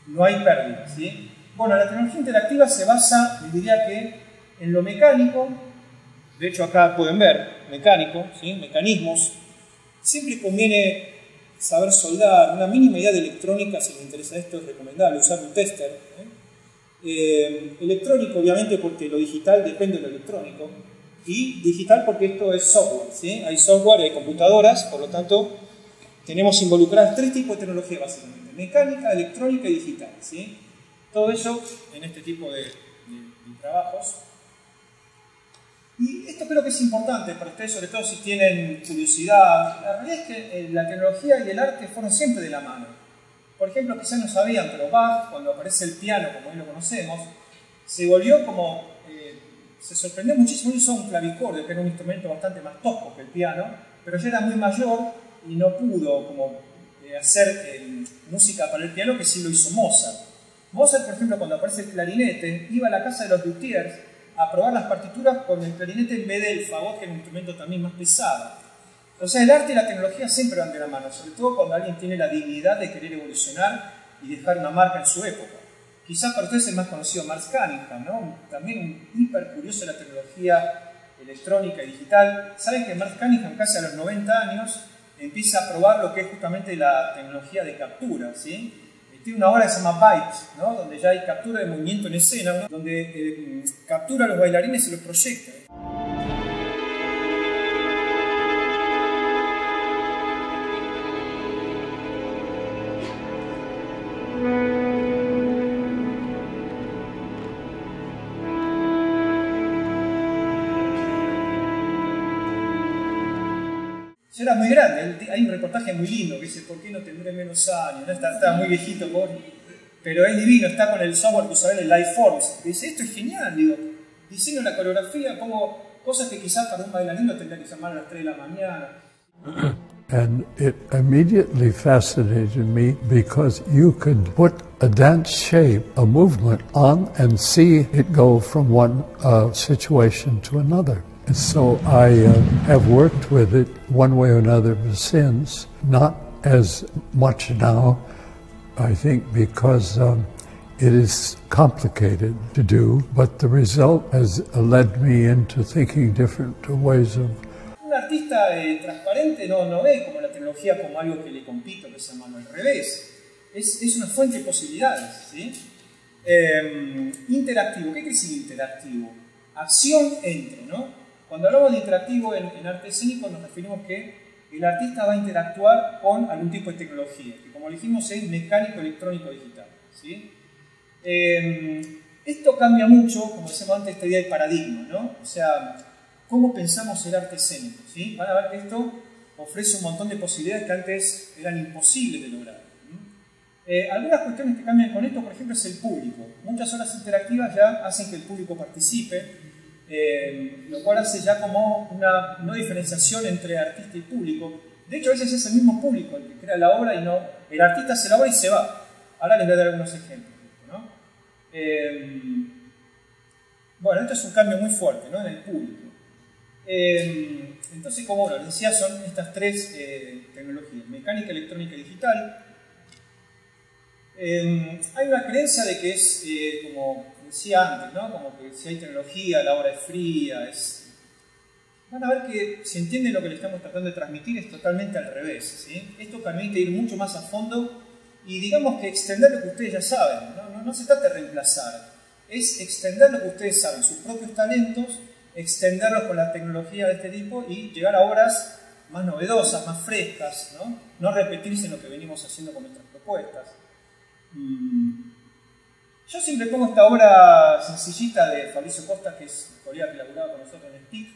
No hay pérdida, ¿sí? Bueno, la tecnología interactiva se basa, les diría que, en lo mecánico. De hecho, acá pueden ver, mecánico, ¿sí? Mecanismos. Siempre conviene saber soldar, una mínima idea de electrónica, si les interesa esto, es recomendable usar un tester. Electrónico, obviamente, porque lo digital depende de lo electrónico. Y digital porque esto es software, ¿sí? Hay software, hay computadoras, por lo tanto, tenemos involucradas 3 tipos de tecnología, básicamente. Mecánica, electrónica y digital, ¿sí? Todo eso en este tipo de trabajos. Y esto creo que es importante para ustedes, sobre todo si tienen curiosidad. La realidad es que la tecnología y el arte fueron siempre de la mano. Por ejemplo, quizás no sabían, pero Bach, cuando aparece el piano, como hoy lo conocemos, se volvió como... se sorprendió muchísimo, hizo un clavicordio, que era un instrumento bastante más tosco que el piano, pero ya era muy mayor y no pudo como, hacer música para el piano, que sí lo hizo Mozart. Mozart, por ejemplo, cuando aparece el clarinete, iba a la casa de los luthiers a probar las partituras con el clarinete en vez del fagot, que era un instrumento también más pesado. O sea, el arte y la tecnología siempre van de la mano, sobre todo cuando alguien tiene la dignidad de querer evolucionar y dejar una marca en su época. Quizás para ustedes el más conocido, Max Cunningham, ¿no? También un hiper curioso de la tecnología electrónica y digital. Saben que Max Cunningham, casi a los 90 años, empieza a probar lo que es justamente la tecnología de captura, ¿sí? Tiene una obra que se llama Byte, ¿no? Donde ya hay captura de movimiento en escena, ¿no? Donde captura a los bailarines y los proyecta. Ya era muy grande, hay un reportaje muy lindo que dice ¿por qué no tendré menos años? ¿No? Está muy viejito, pero es divino, está con el software que usa el Lifeforms. Dice, esto es genial, digo, diseño la coreografía, pongo cosas que quizás para un bailarín lo tendría que llamar a las 3 de la mañana. And it immediately fascinated me because you could put a dance shape, a movement on and see it go from one situation to another. And so I have worked with it one way or another since, not as much now, I think, because it is complicated to do, but the result has led me into thinking different ways of... Un artista transparente no ve como la tecnología como algo que le compite o que sea malo, al revés. Es una fuente de posibilidades, ¿sí? Interactivo, ¿qué quiere decir interactivo? Acción entre, ¿no? Cuando hablamos de interactivo en arte escénico nos referimos que el artista va a interactuar con algún tipo de tecnología, que como dijimos es mecánico, electrónico, digital, ¿sí? Esto cambia mucho, como decíamos antes, esta idea de paradigma, ¿no? O sea, cómo pensamos el arte escénico, ¿sí? Van a ver que esto ofrece un montón de posibilidades que antes eran imposibles de lograr. Algunas cuestiones que cambian con esto, por ejemplo, es el público. Muchas obras interactivas ya hacen que el público participe, lo cual hace ya como una no diferenciación entre artista y público. De hecho, a veces es el mismo público el que crea la obra y no... El artista hace la obra y se va. Ahora les voy a dar algunos ejemplos, ¿no? Bueno, esto es un cambio muy fuerte, ¿no? En el público. Entonces, como les decía, son estas 3 tecnologías, mecánica, electrónica y digital. Hay una creencia de que es, como decía antes, ¿no? Como que si hay tecnología, la obra es fría, Van a ver que si entienden lo que le estamos tratando de transmitir es totalmente al revés, ¿sí? Esto permite ir mucho más a fondo y digamos que extender lo que ustedes ya saben, no se trata de reemplazar, es extender lo que ustedes saben, sus propios talentos, extenderlos con la tecnología de este tipo y llegar a obras más novedosas, más frescas, no repetirse en lo que venimos haciendo con nuestras propuestas. Yo siempre pongo esta obra sencillita de Fabricio Costa, que es el colega que laburaba con nosotros en SPIC,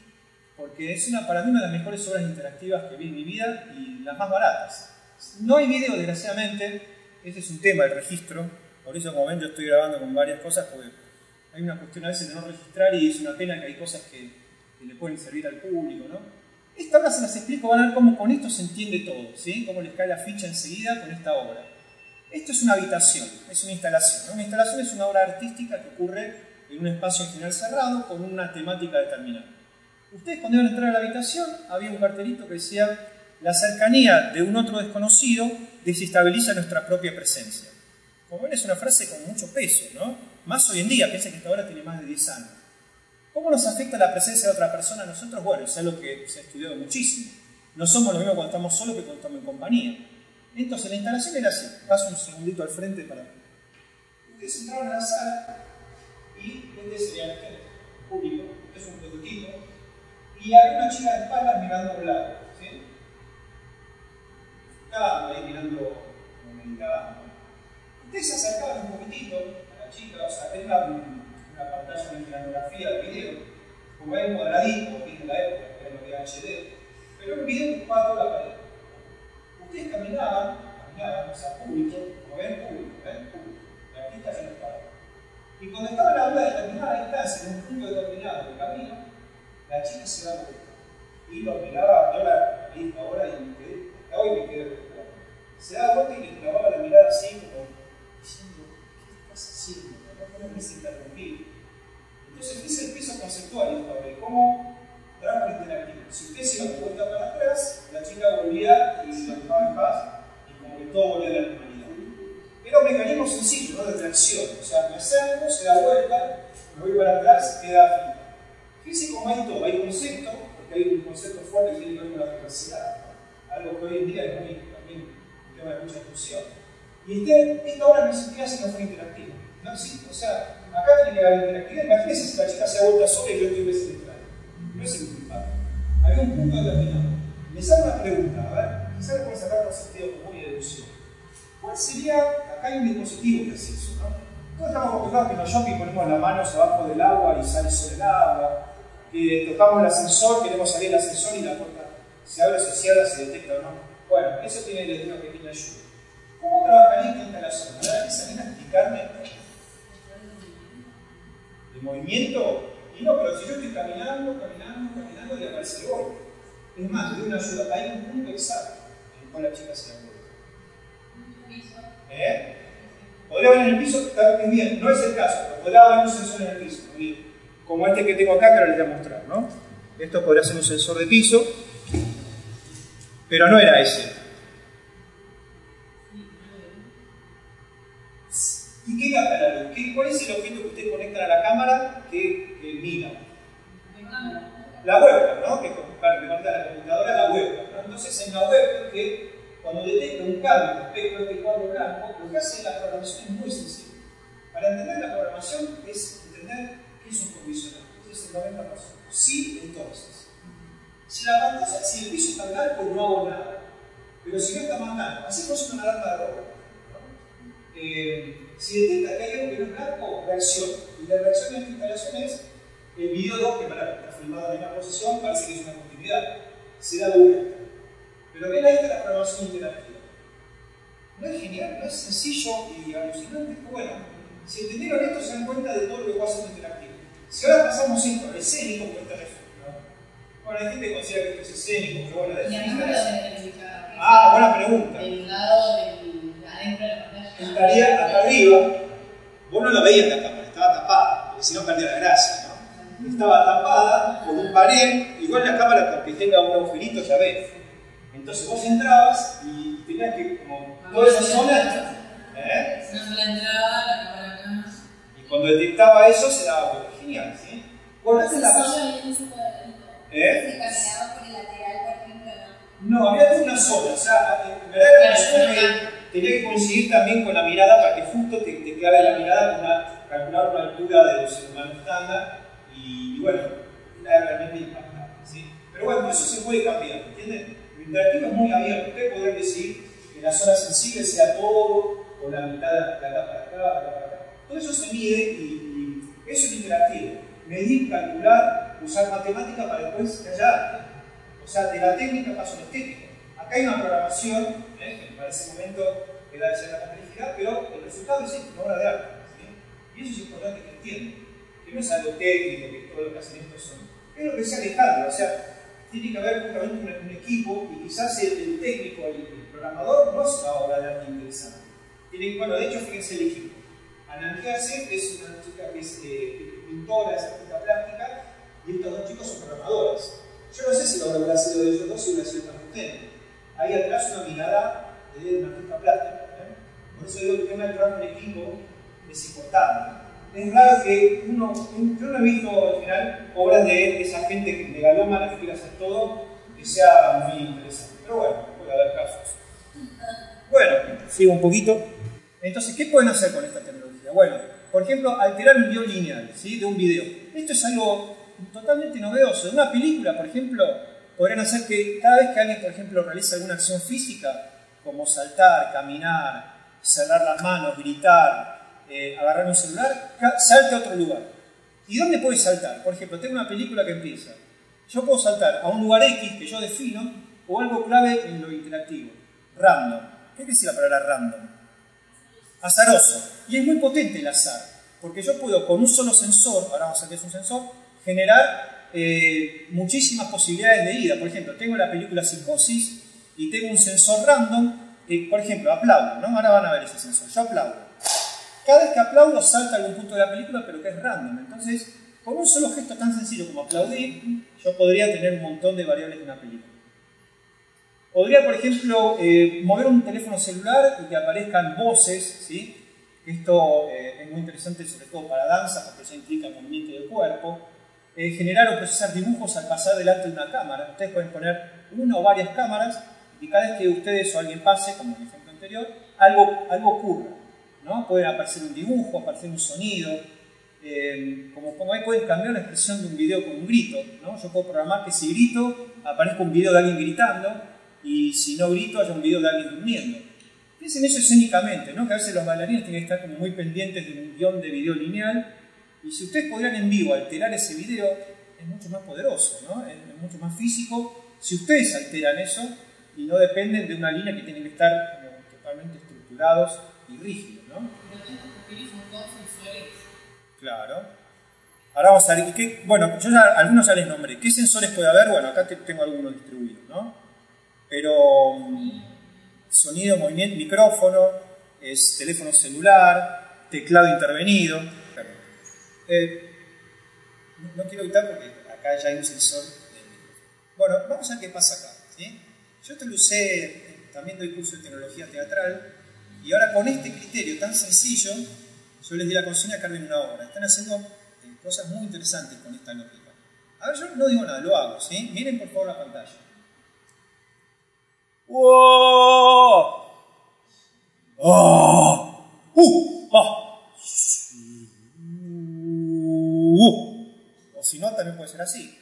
porque es para mí una de las mejores obras interactivas que vi en mi vida y las más baratas. No hay video, desgraciadamente, ese es un tema, el registro, por eso como ven yo estoy grabando con varias cosas, porque hay una cuestión a veces de no registrar y es una pena que hay cosas que le pueden servir al público, ¿no? Esta obra se las explico, van a ver cómo con esto se entiende todo, ¿sí? Cómo les cae la ficha enseguida con esta obra. Esto es una habitación, es una instalación, ¿no? Una instalación es una obra artística que ocurre en un espacio en general cerrado con una temática determinada. Ustedes cuando iban a entrar a la habitación había un cartelito que decía: la cercanía de un otro desconocido desestabiliza nuestra propia presencia. Como ven, es una frase con mucho peso, ¿no? Más hoy en día, piensen que esta obra tiene más de 10 años. ¿Cómo nos afecta la presencia de otra persona a nosotros? Bueno, es algo que se ha estudiado muchísimo. No somos lo mismo cuando estamos solos que cuando estamos en compañía. Entonces, la instalación era así. Paso un segundito al frente para... Ustedes entraron a la sala y este sería el público, este es un prototipo, y había una chica de espaldas mirando a un lado, ¿sí? Estaba ahí mirando como meditaba. Ustedes se acercaban un poquitito a la chica, o sea, es una pantalla de granografía de video, como es cuadradito, que es de la época, que era lo que era HD, pero un video que ocupaba toda la pared. Ustedes caminaban, o sea, público, como ven, público, la artista ya no estaba. Y cuando estaba a una determinada distancia, en un punto determinado del camino, la chica se daba vuelta. Y lo miraba, yo la vi ahora y me quedé, hasta hoy me quedé preocupado. Se daba vuelta y le clavaba la mirada así, como diciendo, ¿qué estás haciendo? No me interrumpir. Entonces, ese es el peso conceptual de cómo trabajo interactivo. Si usted se iba de vuelta para atrás, la chica volvía y la dejaba en paz, y como que todo volvía a la normalidad. Era un mecanismo sencillo, ¿no? De reacción. O sea, me acerco, se da vuelta, me voy para atrás, queda fija. Fíjense cómo hay todo, hay concepto, porque hay un concepto fuerte que tiene que ver con la diversidad, ¿no? Algo que hoy en día es muy, también un tema de mucha discusión. Y esta obra no existía si no fuera interactiva. No existe, o sea, acá tiene que haber interactividad. Imagínense si la chica se ha vuelto sola y yo estoy desentrado. No es el principal. Había un punto determinado. Les hago una pregunta, a ver, quizás le pueden sacar un sentido común y deducción. ¿Cuál sería, acá hay un dispositivo que hace eso, ¿no? Todos estamos acostumbrados que en los shopping ponemos las manos abajo del agua y sale sobre el agua, que tocamos el ascensor, queremos salir del ascensor y la puerta se abre, se cierra, se detecta o no. Bueno, eso tiene una pequeña ayuda. ¿Cómo trabajaría esta instalación? A ver, ¿alguien a explicarme el movimiento? Y no, pero si yo estoy caminando y aparece el golpe. Es más, le doy una ayuda. Hay un punto exacto en el cual la chica se da vuelta. Podría haber en el piso, está bien, no es el caso, pero podría haber un sensor en el piso. Como este que tengo acá, que ahora les voy a mostrar, ¿no? Esto podría ser un sensor de piso, pero no era ese. ¿Y qué capta la luz? ¿Cuál es el objeto que ustedes conectan a la cámara que mira? La webcam, ¿no? Que conecta a la computadora la webcam, ¿no? Entonces hay una webcam que cuando detecta un cambio respecto a este cuadro blanco, lo que hace la programación es muy sencillo. Para entender la programación es entender qué es un condicional. Ese es el 90%. Sí, entonces. Si la pantalla, si el piso está blanco, no hago nada. Pero si no está más blanco, así funciona una alarma de robo. Si detecta que hay algo que no es blanco, reacciona. Y la reacción de esta instalación es el video 2, que está filmado en la misma posición, parece que es una continuidad. Se da vuelta. Pero ven ahí está la programación interactiva. ¿No es genial? ¿No es sencillo y alucinante? Bueno, si entendieron esto se dan cuenta de todo lo que puede hacer interactivo. Si ahora pasamos esto al escénico, cuenta eso, ¿no? Bueno, hay gente que considera que esto es escénico, pero bueno, ¿y a mí me lo identifica? Ah, buena pregunta. El lado adentro de la pantalla. Estaría acá arriba, vos no lo veías en la cámara, estaba tapada, porque si no perdía la gracia, ¿no? Estaba tapada con un pared, igual la cámara porque tenga un agujerito ya ves. Entonces vos entrabas y tenías que, como toda esa zona, una sola entrada, la cámara acá. Y cuando detectaba eso se daba vuelta. Genial, ¿sí? Bueno, esa es la solo en ese cuadradito. Se caminaba por el lateral, por ejemplo, ¿no? No, había una sola. O sea, en verdad era una zona que tenía que coincidir también con la mirada para que justo te clave la mirada para calcular una altura de los humanos estándar. Y bueno, era realmente impactante, ¿sí? Pero bueno, eso se puede cambiar, ¿entienden? Lo interactivo es muy abierto. Ustedes podrán decidir que la zona sensible sea todo, o la mitad de acá para acá, de acá para acá. Todo eso se mide y eso es interactivo. Medir, calcular usar matemática para después que haya arte. O sea, de la técnica paso al estético. Acá hay una programación, que para ese momento queda de la complejidad, pero el resultado es una obra de arte. ¿Sí? Y eso es importante que entiendan. Que no es algo técnico, que todo lo que hacen estos son. Es lo que sea Alejandro, o sea, tiene que haber justamente un equipo y quizás el técnico, el programador, no es una obra de arte interesante. Bueno, de hecho, fíjense el equipo. Ana Giaset es una chica que es pintora, es artista plástica, y estos dos chicos son programadores. Yo no sé si la obra hubiera sido de ellos dos si hubiera sido tan potente. Hay atrás una mirada de un artista plástico. Por eso digo que el tema del trabajo en equipo es importante. Es raro que yo no he visto al final obras de esa gente megalómana que quiere hacer todo que sea muy interesante. Pero bueno, puede haber casos. Bueno, sigo un poquito. Entonces, ¿qué pueden hacer con esta tecnología? Bueno, por ejemplo, alterar un guión lineal, ¿sí? De un video. Esto es algo totalmente novedoso. En una película, por ejemplo, podrían hacer que cada vez que alguien, por ejemplo, realiza alguna acción física, como saltar, caminar, cerrar las manos, gritar, agarrar un celular, salte a otro lugar. ¿Y dónde puede saltar? Por ejemplo, tengo una película que empieza. Yo puedo saltar a un lugar X que yo defino o algo clave en lo interactivo. Random. ¿Qué quiere decir la palabra random? Azaroso. Y es muy potente el azar. Porque yo puedo con un solo sensor, ahora vamos a ver qué es un sensor, generar muchísimas posibilidades de ida. Por ejemplo, tengo la película Psicosis y tengo un sensor random. Por ejemplo, aplaudo, ¿no? Ahora van a ver ese sensor. Yo aplaudo. Cada vez que aplaudo salta a algún punto de la película, pero que es random. Entonces, con un solo gesto tan sencillo como aplaudir, yo podría tener un montón de variables de una película. Podría, por ejemplo, mover un teléfono celular y que aparezcan voces, ¿sí? Esto es muy interesante, sobre todo para danza, porque eso implica movimiento del cuerpo. Generar o procesar dibujos al pasar delante de una cámara. Ustedes pueden poner una o varias cámaras y cada vez que ustedes o alguien pase, como en el ejemplo anterior, algo ocurra, ¿no? Puede aparecer un dibujo, aparecer un sonido. Como ahí pueden cambiar la expresión de un video con un grito, ¿no? Yo puedo programar que si grito aparezca un video de alguien gritando y si no grito haya un video de alguien durmiendo. Piensen eso escénicamente, ¿no? Que a veces los bailarines tienen que estar como muy pendientes de un guión de video lineal y si ustedes podrían en vivo alterar ese video es mucho más poderoso, ¿no? Es mucho más físico si ustedes alteran eso y no dependen de una línea que tienen que estar totalmente estructurados y rígidos, ¿no? Claro. Ahora vamos a ver, bueno, yo algunos ya les nombré. ¿Qué sensores puede haber? Bueno, acá tengo algunos distribuidos, ¿no? Pero sonido, movimiento, micrófono, teléfono celular, teclado intervenido. No quiero quitar porque acá ya hay un sensor. Bueno, vamos a ver qué pasa acá, ¿sí? Yo te lo usé, también doy curso de tecnología teatral, y ahora con este criterio tan sencillo, yo les di la consigna que armen una obra. Están haciendo cosas muy interesantes con esta lógica. A ver, yo no digo nada, lo hago, ¿sí? Miren por favor la pantalla. ¡Wow! ¡Oh! O si no, también puede ser así.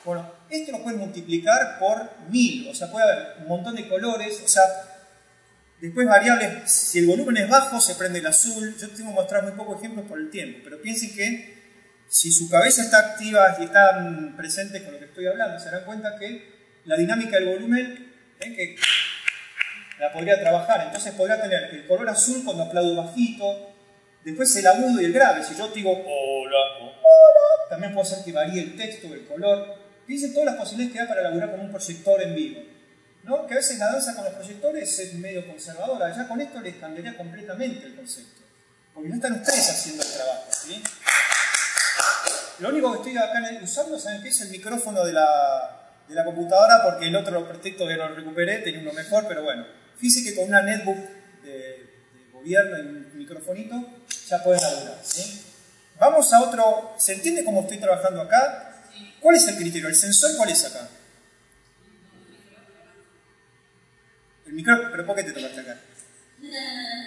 Bueno, esto lo pueden multiplicar por 1000, o sea, puede haber un montón de colores, o sea, después variables, si el volumen es bajo, se prende el azul. Yo tengo que mostrar muy pocos ejemplos por el tiempo, pero piensen que si su cabeza está activa y están presentes con lo que estoy hablando, se darán cuenta que la dinámica del volumen, que la podría trabajar. Entonces podría tener el color azul cuando aplaudo bajito, después el agudo y el grave. Si yo digo hola, hola, también puedo hacer que varíe el texto, el color. Piensen todas las posibilidades que hay para elaborar con un proyector en vivo, ¿no? Que a veces la danza con los proyectores es medio conservadora. Ya con esto les cambiaría completamente el concepto, porque no están ustedes haciendo el trabajo, ¿sí? Lo único que estoy acá usando, ¿saben qué? Es el micrófono de la computadora, porque el otro pretexto que no lo recuperé, tenía uno mejor, pero bueno. Fíjense que con una netbook de gobierno y un microfonito ya pueden laburar, ¿sí? Vamos a otro. ¿Se entiende cómo estoy trabajando acá? ¿Cuál es el criterio? ¿El sensor cuál es acá? El micrófono, ¿pero por qué te tomaste acá?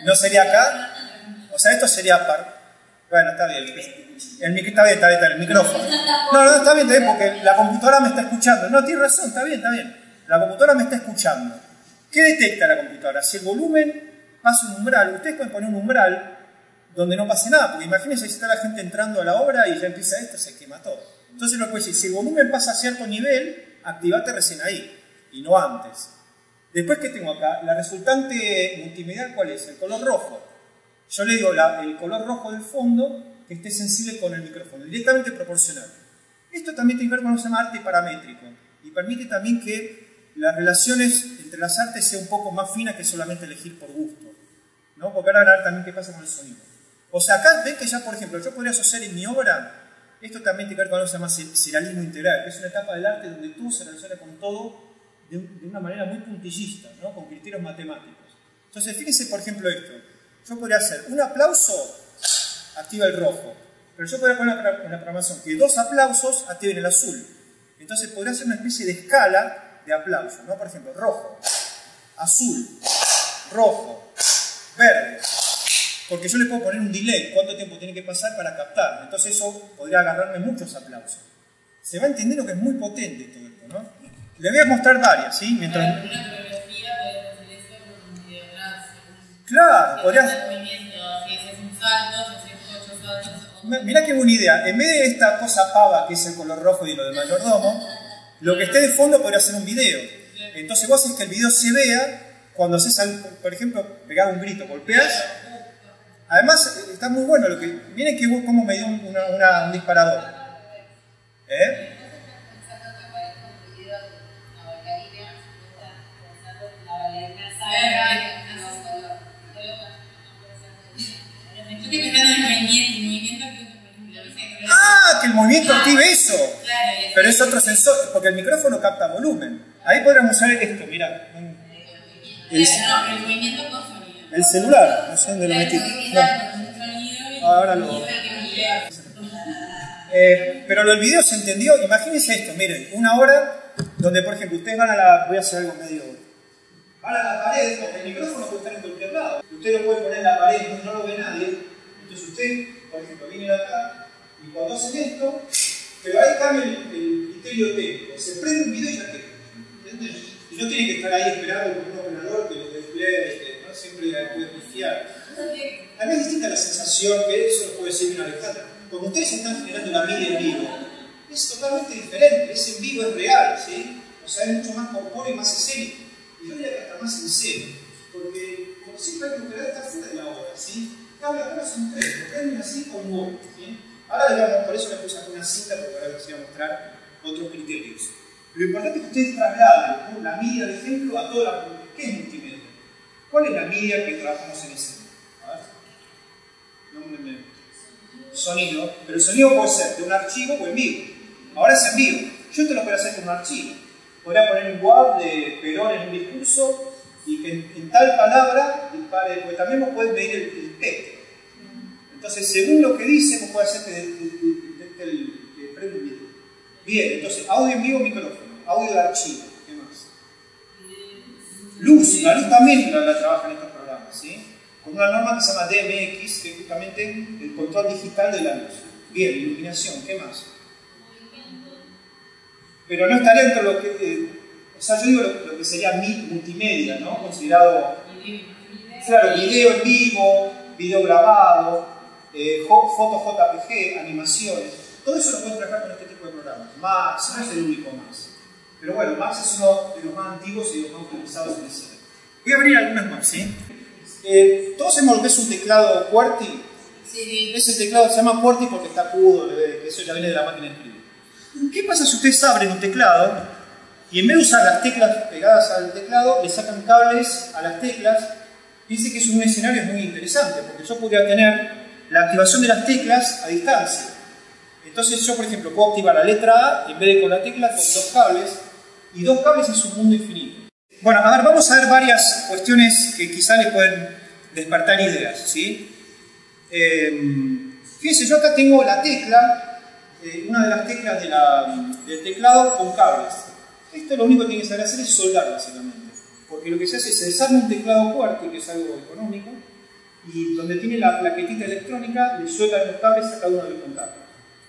¿No sería acá? O sea, esto sería par. Bueno, está bien. Está bien, el micrófono. No, está bien, porque la computadora me está escuchando. No, tienes razón, está bien. La computadora me está escuchando. ¿Qué detecta la computadora? Si el volumen pasa un umbral, ustedes pueden poner un umbral donde no pase nada, porque imagínense si está la gente entrando a la obra y ya empieza esto, se quema todo. Entonces lo que puedo decir, si el volumen pasa a cierto nivel, activate recién ahí, y no antes. Después, ¿qué tengo acá? La resultante multimedial, ¿cuál es? El color rojo. Yo le digo el color rojo del fondo que esté sensible con el micrófono, directamente proporcional. Esto también tiene que ver con lo que se llama arte paramétrico, y permite también que las relaciones entre las artes sean un poco más finas que solamente elegir por gusto, ¿no? Porque ahora van a ver también qué pasa con el sonido. O sea, acá ven que ya, por ejemplo, yo podría asociar en mi obra, esto también tiene que ver con lo que se llama serialismo integral, que es una etapa del arte donde todo se relaciona con todo de una manera muy puntillista, ¿no? Con criterios matemáticos. Entonces, fíjense, por ejemplo, esto. Yo podría hacer un aplauso, activa el rojo, pero yo podría poner en la programación que 2 aplausos activen el azul. Entonces, podría hacer una especie de escala de aplausos, ¿no? Por ejemplo, rojo, azul, rojo, verde. Porque yo le puedo poner un delay, cuánto tiempo tiene que pasar para captar. Entonces eso podría agarrarme muchos aplausos. Se va entendiendo que es muy potente todo esto, ¿no? Le voy a mostrar varias, ¿sí? Mientras... Para una coreografía puedes hacer eso con un video atrás. Claro, podrías... Si haces un salto, si haces 8 saltos... Mirá qué buena idea. En vez de esta cosa pava, que es el color rojo y lo de mayordomo, lo que esté de fondo podría ser un video. Entonces vos haces que el video se vea cuando haces, por ejemplo, pegar un grito, golpeas... Además, está muy bueno lo que... Miren que cómo me dio un disparador. ¿Eh? Ah, que el movimiento active eso. Pero es otro sensor, porque el micrófono capta volumen. Ahí podríamos usar esto, mirá. El celular, no sé dónde lo metí. No. Ahora lo... pero lo del video se entendió. Imagínense esto, miren, una hora donde, por ejemplo, ustedes van a la... Voy a hacer algo medio... Van a la pared, porque el micrófono puede estar en cualquier lado. Usted lo puede poner en la pared, no lo ve nadie. Entonces usted, por ejemplo, viene acá y cuando hacen esto, pero ahí cambia el criterio técnico. Se prende un video y ya queda. ¿Entiendes? Y no tiene que estar ahí esperando con un operador que lo despliegue. Siempre puede pifiar. También es distinta la sensación, que eso lo puede decir una Alejandra. Cuando ustedes están generando una media en vivo, es totalmente diferente, es en vivo, es real, ¿sí? O sea, es mucho más corpóreo y más escénico. Y yo diría que hasta más sincero, porque como siempre hay que operar estar fuera de la obra, ¿sí? Ahora son 3, lo prenden así con un ¿sí? Ahora, digamos, por eso le puse aquí una cinta, porque ahora les voy a mostrar otros criterios. Lo importante es que ustedes trasladen, ¿no?, la media de ejemplo a toda la... ¿Qué es multimedia? ¿Cuál es la media que trabajamos en escena? A ver. Nómbrenme. Sonido. Pero el sonido puede ser de un archivo o en vivo. Ahora es en vivo. Yo te lo puedo hacer con un archivo. Podría poner un WAV de Perón en un discurso y que en tal palabra dispare, porque también vos podés medir el texto. Entonces, según lo que dice, vos podés hacer que detecte el prende un video. Bien, entonces, audio en vivo, micrófono. Audio de archivo. Luz, la luz también la trabaja en estos programas, ¿sí? Con una norma que se llama DMX, que es justamente el control digital de la luz. Bien, iluminación, ¿qué más? Pero no estaría dentro de lo que... o sea, yo digo lo que sería multimedia, ¿no? Considerado... Claro, video en vivo, video grabado, fotos JPG, animaciones. Todo eso lo pueden trabajar con este tipo de programas. Max no es el único Max. Pero bueno, Max es uno de los más antiguos y de los más utilizados en el cine. Voy a abrir algunas más, ¿sí? Todos hemos lo que es un teclado QWERTY. Sí. Ese teclado se llama QWERTY porque está agudo, eso ya viene de la máquina de escribir. ¿Qué pasa si ustedes abren un teclado y en vez de usar las teclas pegadas al teclado, le sacan cables a las teclas? Dice que es un escenario muy interesante, porque yo podría tener la activación de las teclas a distancia. Entonces yo, por ejemplo, puedo activar la letra A en vez de con la tecla, con 2 cables, y 2 cables es un mundo infinito. Bueno, a ver, vamos a ver varias cuestiones que quizá les pueden despertar ideas, ¿sí? Fíjense, yo acá tengo la tecla, una de las teclas del teclado con cables. Esto lo único que tiene que saber hacer es soldar, básicamente. Porque lo que se hace es se desarma un teclado QWERTY, que es algo económico, y donde tiene la plaquetita electrónica, le sueltan los cables a cada uno de los contactos.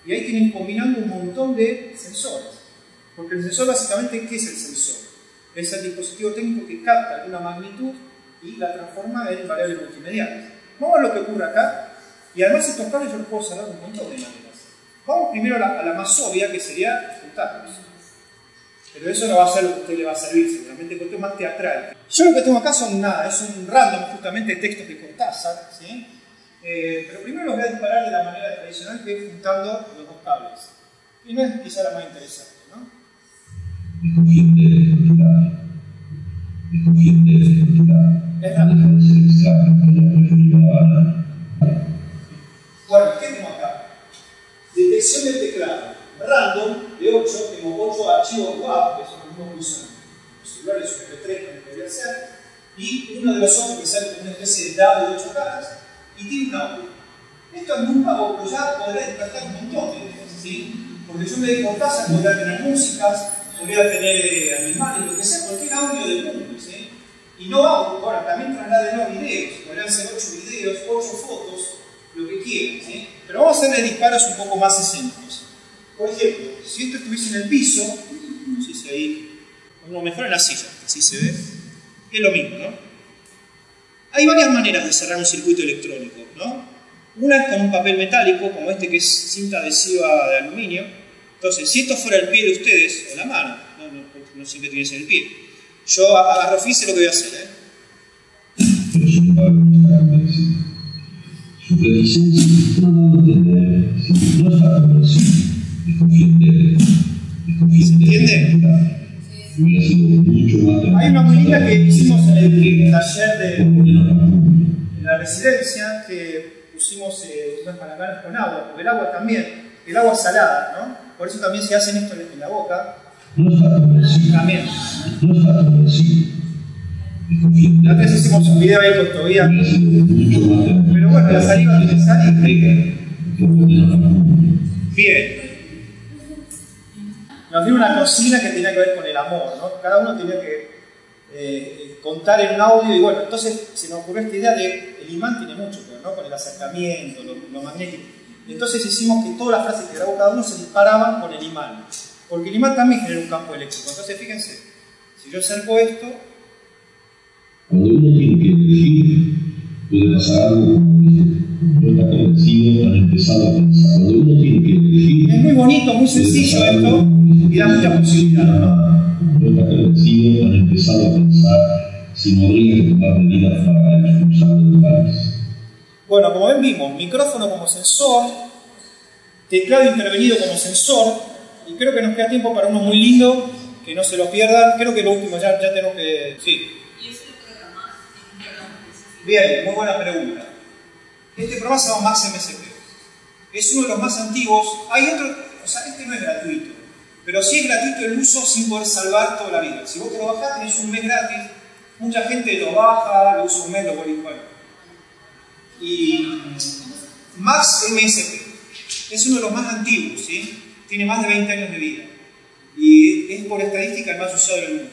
Y ahí tienen combinando un montón de sensores. Porque el sensor, básicamente, ¿qué es el sensor? Es el dispositivo técnico que capta alguna magnitud y la transforma en variables multimediales. Vamos a ver lo que ocurre acá. Y además estos cables yo los puedo cerrar de un montón de maneras. Vamos primero a la más obvia, que sería juntarlos. Pero eso no va a ser lo que a usted le va a servir, seguramente, porque es más teatral. Yo lo que tengo acá son nada, es un random justamente de textos de Cortázar, ¿sí? Pero primero los voy a disparar de la manera tradicional, que es juntando los dos cables. Y no es quizá la más interesante, ¿no? Es random. Bueno, ¿qué tengo acá? Detección del teclado. Random, de 8, tengo 8 archivos WAV, que son los mismos que usan los celulares, un MP3 como podría ser, y uno de los otros que sale con una especie de dado de 8 caras, y tiene un audio. Esto es muy vago, pero ya podría despertar un montón de cosas, ¿sí? Porque yo me de Cortázar, podría tener músicas, podría tener animales, lo que sea, cualquier audio del mundo, ¿sí? Y no audio, ahora también trasladen videos, podrían ser 8 videos, 8 fotos, lo que quieran, ¿sí? Pero vamos a hacerle disparos un poco más escénicos. Por ejemplo, si esto estuviese en el piso, no sé si ahí, o mejor en la silla, así se ve, es lo mismo, ¿no? Hay varias maneras de cerrar un circuito electrónico, ¿no? Una es con un papel metálico, como este que es cinta adhesiva de aluminio. Entonces, si esto fuera el pie de ustedes, o la mano, no siempre tiene que ser el pie, yo agarro, fíjense lo que voy a hacer, ¿eh? ¿Se entiende? Hay una muy linda que hicimos en el taller de la residencia, que pusimos unas palangras con agua, porque el agua también, el agua salada, ¿no? Por eso también se hacen esto en la boca. También. La otra vez hicimos un video ahí con Tobías. Pero bueno, la saliva tiene sal y... Bien. Nos dio una cocina que tenía que ver con el amor, ¿no? Cada uno tenía que contar en un audio, y bueno, entonces se nos ocurrió esta idea de el imán tiene mucho que ver, ¿no? Con el acercamiento, lo magnético. Entonces hicimos que todas las frases que grabó cada uno se disparaban con el imán, porque el imán también genera un campo eléctrico. Entonces fíjense, si yo acerco esto, cuando uno tiene que elegir, puede pasar algo no está convencido, han empezado a pensar. Cuando uno tiene que elegir, es muy bonito, muy sencillo esto, y da mucha posibilidad, ¿no? No está convencido, han empezado a pensar si no habría que tomar medidas para expulsarlo del país. Bueno, como ven, vimos micrófono como sensor, teclado intervenido como sensor, y creo que nos queda tiempo para uno muy lindo, que no se lo pierdan. Creo que lo último ya tenemos que... Sí. ¿Y eso lo programás en un programa específico? Bien, muy buena pregunta. Este programa se llama Max MSP. Es uno de los más antiguos. Hay otro, o sea, este no es gratuito, pero sí es gratuito el uso sin poder salvar toda la vida. Si vos te lo bajás, tenés un mes gratis. Mucha gente lo baja, lo usa un mes, lo vuelve igual. Y Max MSP es uno de los más antiguos, ¿sí? Tiene más de 20 años de vida. Y es por estadística el más usado del mundo.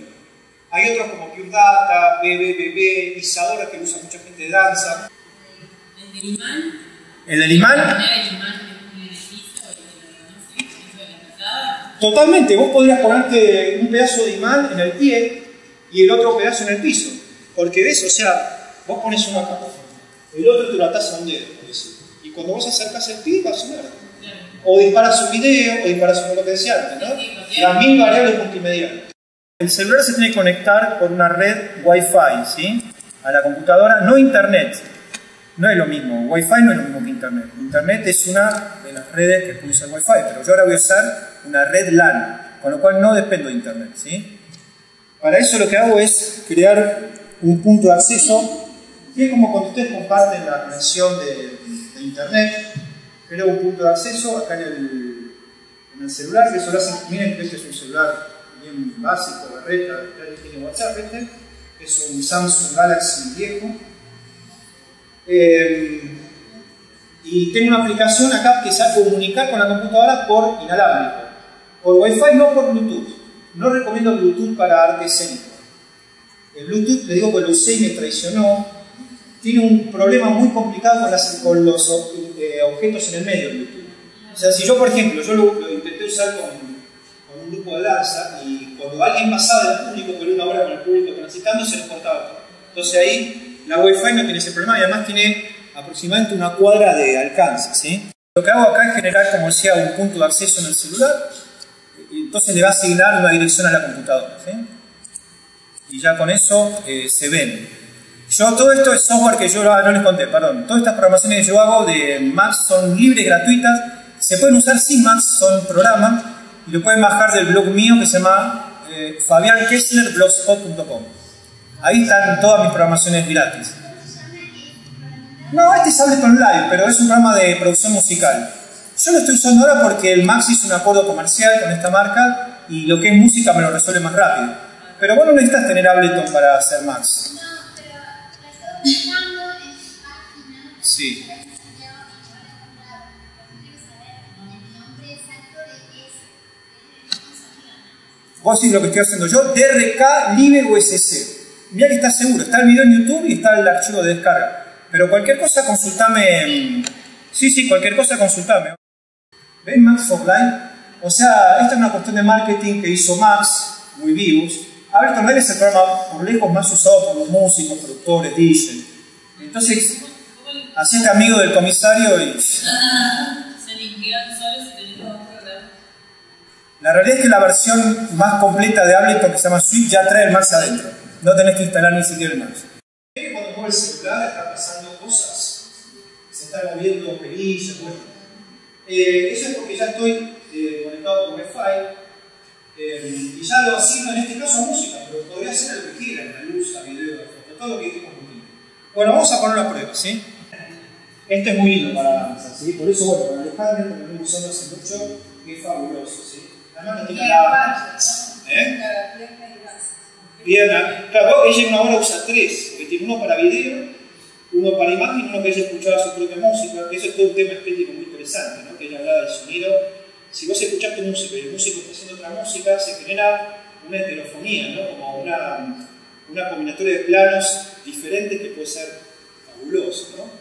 Hay otros como Pure Data, BBBB, Isadora, que lo usa mucha gente de danza. ¿El del imán? ¿El del imán? ¿El imán en el piso y eso de la pasada? Totalmente. Vos podrías ponerte un pedazo de imán en el pie y el otro pedazo en el piso. Porque ves, o sea, vos pones uno acá, el otro te lo atás a un dedo, por decir. Y cuando vos acercás el pie, va a sonar. O disparas un video, o disparas un lo que decía antes, ¿no? Las mil variables multimediales. El celular se tiene que conectar por una red Wi-Fi, ¿sí? A la computadora, no Internet. No es lo mismo. Wi-Fi no es lo mismo que Internet. Internet es una de las redes que puede usar Wi-Fi, pero yo ahora voy a usar una red LAN, con lo cual no dependo de Internet, ¿sí? Para eso lo que hago es crear un punto de acceso, que es como cuando ustedes comparten la conexión de Internet. Creo un punto de acceso acá en el celular, que eso lo hacen. Miren que este es un celular bien básico, la red tiene WhatsApp, este es un Samsung Galaxy viejo. Y tiene una aplicación acá que se va a comunicar con la computadora por inalámbrico, por Wi-Fi, no por Bluetooth. No recomiendo Bluetooth para arte escénico. El Bluetooth, le digo que lo usé y me traicionó. Tiene un problema muy complicado con los objetos en el medio del Bluetooth. O sea, si yo, por ejemplo, yo lo intenté usar con un grupo de danza, y cuando alguien pasaba del público, por una hora con el público transitando, se nos cortaba todo. Entonces ahí la Wi-Fi no tiene ese problema, y además tiene aproximadamente una cuadra de alcance, ¿sí? Lo que hago acá es generar, como decía, un punto de acceso en el celular, entonces le va a asignar una dirección a la computadora, ¿sí? Y ya con eso se ven. Todo esto es software que yo no les conté, perdón. Todas estas programaciones que yo hago de Max son libres, gratuitas, se pueden usar sin Max, son programas, y lo pueden bajar del blog mío que se llama fabiankesslerblogspot.com. Ahí están todas mis programaciones gratis. No, este es Ableton Live, pero es un programa de producción musical. Yo lo estoy usando ahora porque el Max hizo un acuerdo comercial con esta marca y lo que es música me lo resuelve más rápido. Pero vos no necesitas tener Ableton para hacer Max. No, pero la estaba buscando en su página. Sí. Vos decís lo que estoy haciendo yo, DRK Live USC. Mirá que está seguro, está el video en YouTube y está el archivo de descarga. Pero cualquier cosa consultame. Sí, cualquier cosa consultame. ¿Ven Max for Live? O sea, esta es una cuestión de marketing que hizo Max, muy vivos. Ableton Live es el programa por lejos más usado por los músicos, productores, DJs. Entonces, hacete amigo del comisario y... Se linkean solos y tenemos un programa. La realidad es que la versión más completa de Ableton, que se llama Suite, ya trae el Max adentro. No tenés que instalar ni siquiera el Max. Cuando mueve el celular está pasando cosas. Se están moviendo perillas, bueno. Eso es porque ya estoy conectado con Wi-Fi y ya lo asigno en este caso a música, pero podría ser lo que quieran, la luz, la video, la foto, todo lo que dijimos contigo. Bueno, vamos a poner una prueba, ¿sí? Este es muy lindo para avanzar, ¿sí? Por eso, bueno, con Alejandro, que lo hemos usado hace mucho, que es fabuloso, ¿sí? Además no tiene nada. Pierna. Claro, ella en una hora usa 3, porque tiene uno para video, uno para imagen y uno que ella escuchaba su propia música. Eso es todo un tema estético muy interesante, ¿no? Que ella hablaba del sonido. Si vos escuchás tu música y el músico está haciendo otra música, se genera una heterofonía, ¿no? Como una combinatoria de planos diferentes que puede ser fabuloso, ¿no?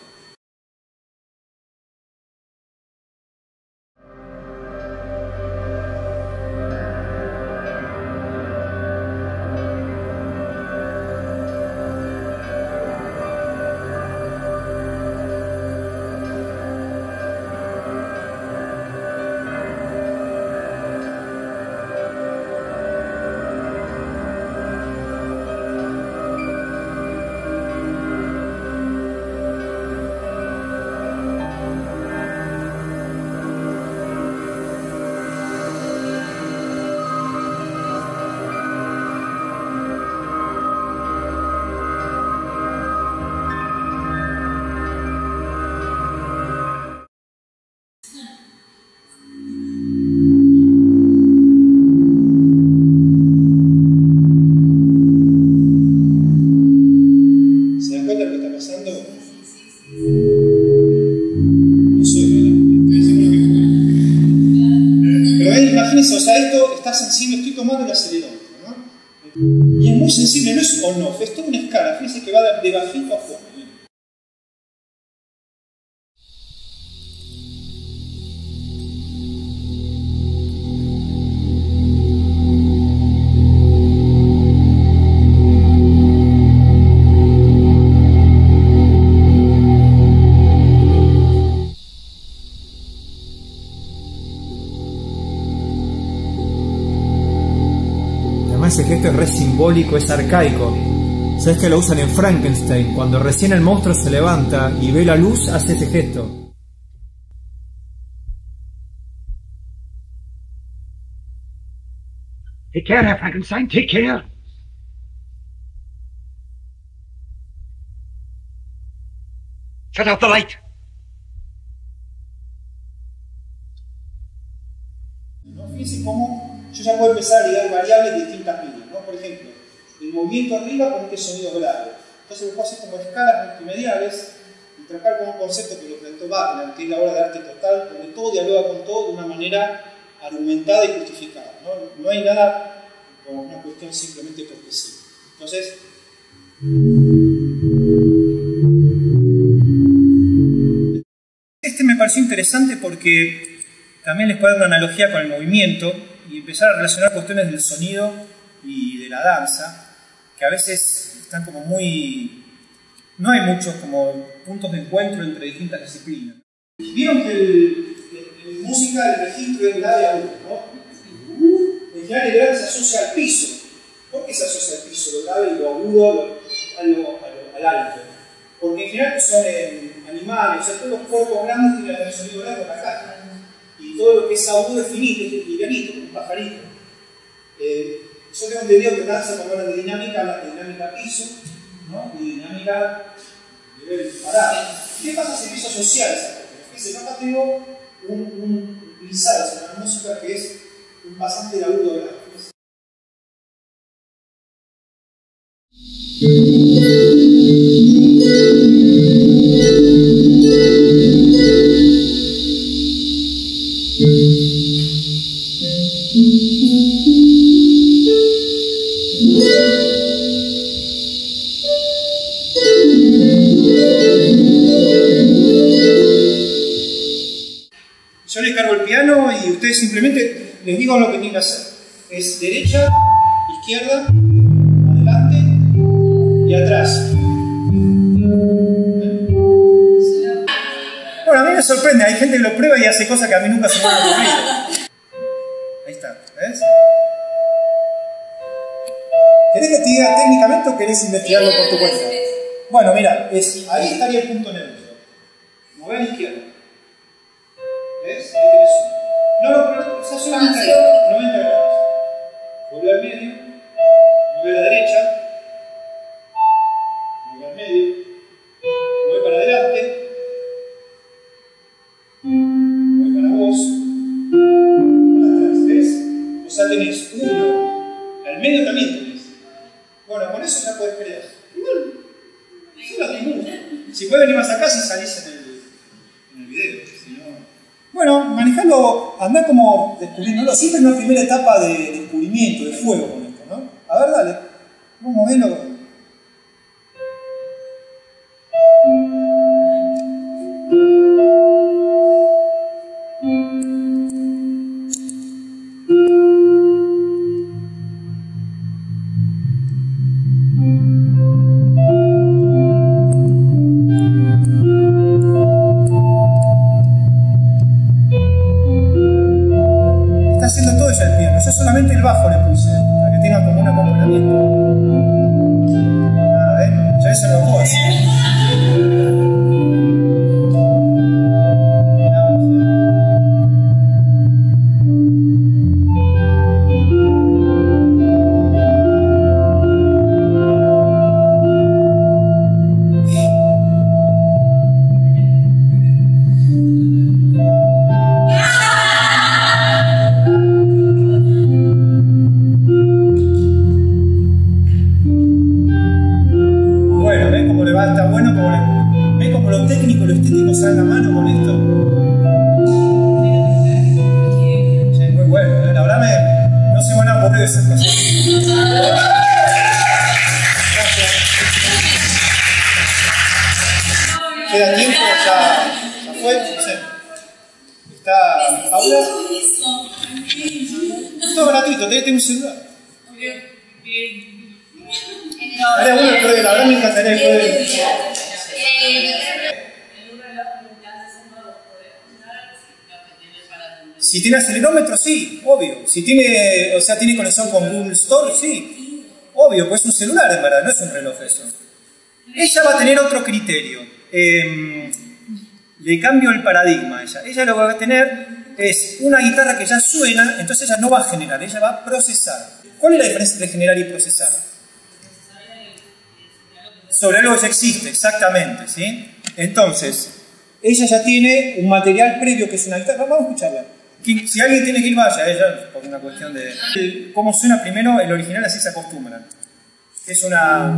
Sensible, estoy tomando el acelerómetro, ¿no? Y es muy sensible, no es on-off, es toda una escala, fíjense que va de bajito a fuerte. Ese gesto es re simbólico, es arcaico. ¿Sabes que lo usan en Frankenstein? Cuando recién el monstruo se levanta y ve la luz, hace ese gesto. Take care, Frankenstein, take care. Shut out the light. Fíjense cómo yo ya puedo empezar a ligar variables de distintas líneas, ¿no? Por ejemplo, el movimiento arriba con este sonido grave. Entonces puedo hacer como escalas multimediales y trabajar con un concepto que lo presentó Wagner, que es la obra de arte total, donde todo dialoga con todo de una manera argumentada y justificada, ¿no? No hay nada como una cuestión simplemente porque sí. Entonces, este me pareció interesante porque también les puedo dar una analogía con el movimiento y empezar a relacionar cuestiones del sonido y de la danza, que a veces están como muy no hay muchos como puntos de encuentro entre distintas disciplinas. Vieron que en música el registro es grave agudo, ¿no? En general el grave se asocia al piso. ¿Por qué se asocia al piso? Lo grave y lo agudo al alto. Porque en general son animales, o sea, todos los cuerpos grandes tienen el sonido grave por acá. Y todo lo que es agudo es finito, es livianito, como un pajarito. Yo tengo entendido que danza cuando hablan de dinámica piso, ¿no? Y dinámica nivel parado. ¿Qué pasa si empiezo a asociar esas cosas? Fíjense, acá tengo un glissado, una música que es un pasante de agudo grave. Yo les cargo el piano y ustedes simplemente les digo lo que tienen que hacer. Es derecha, izquierda, adelante y atrás. Bueno, a mí me sorprende, hay gente que lo prueba y hace cosas que a mí nunca se me han ocurrido. Ahí está, ¿ves? ¿Querés que te diga técnicamente o querés investigarlo por tu cuenta? Bueno, mira, ahí estaría el punto neutro. Mover a la izquierda. ¿Ves? Ahí tenés uno. No, pero o sea, solamente ahí, 90 grados. Volver al medio, mover a la derecha, mover al medio, mover para adelante, mover para vos, para atrás, ¿ves? O sea, tenés uno, al medio también tenés. Bueno, con eso ya podés crear. Igual, eso lo tengo. Si podés venir más acá si salís en el video. Si no... Bueno, manejarlo, andar como descubriéndolo, siempre en una primera etapa de descubrimiento, de fuego con esto, ¿no? A ver, dale, vamos a verlo. Solamente el bajo le puse, para que tenga como un acompañamiento. A ver, ya eso lo puedo hacer. Queda tiempo, ya fue, no sé. Está Paula. Todo gratuito, tenés un celular. Estaría bueno el poder, la verdad me encantaría el poder. Si tiene acelerómetro, sí, obvio. Si tiene, o sea, tiene conexión con Google Store, sí. Obvio, pues es un celular en verdad, no es un reloj eso. Ella va a tener otro criterio. Le cambio el paradigma a ella. Ella lo que va a tener es una guitarra que ya suena, entonces ella no va a generar, ella va a procesar. ¿Cuál es la diferencia entre generar y procesar? Sobre algo que ya existe, exactamente, ¿sí? Entonces, ella ya tiene un material previo que es una guitarra. Vamos a escucharla. Si alguien tiene que ir, vaya, ella, por una cuestión de... ¿Cómo suena primero el original? Así se acostumbran. Es una...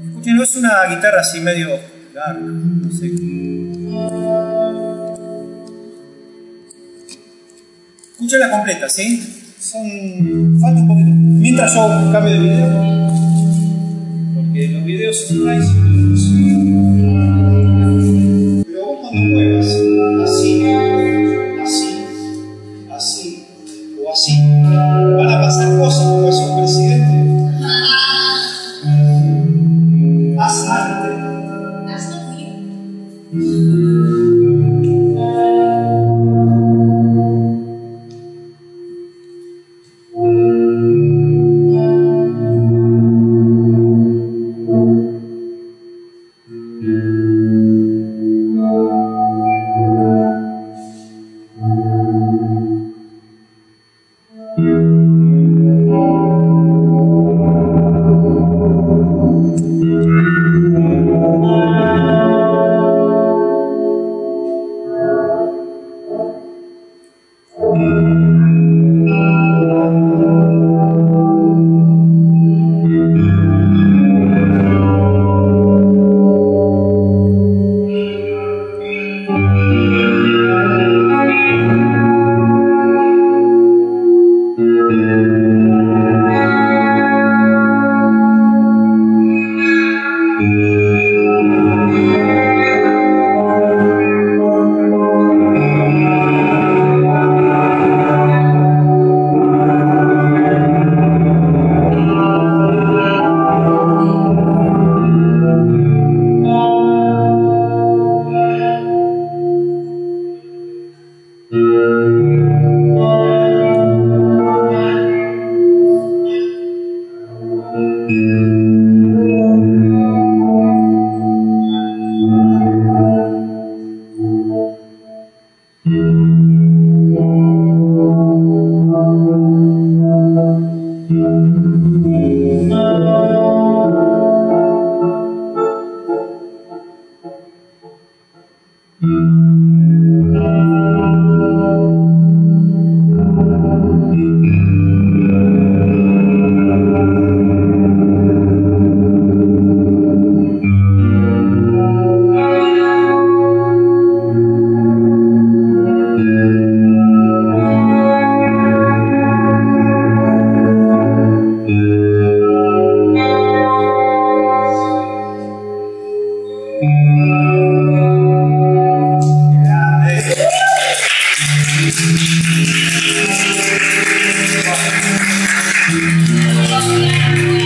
Escúchenlo, es una guitarra así medio larga, no sé. Escúchenla completa, ¿sí? Falta un poquito. Mientras yo hago un cambio de video, porque los videos son traicioneros. Pero vos cuando muevas así, así, así o así, van a pasar cosas como es un presidente. Haz arte. Hazlo mío.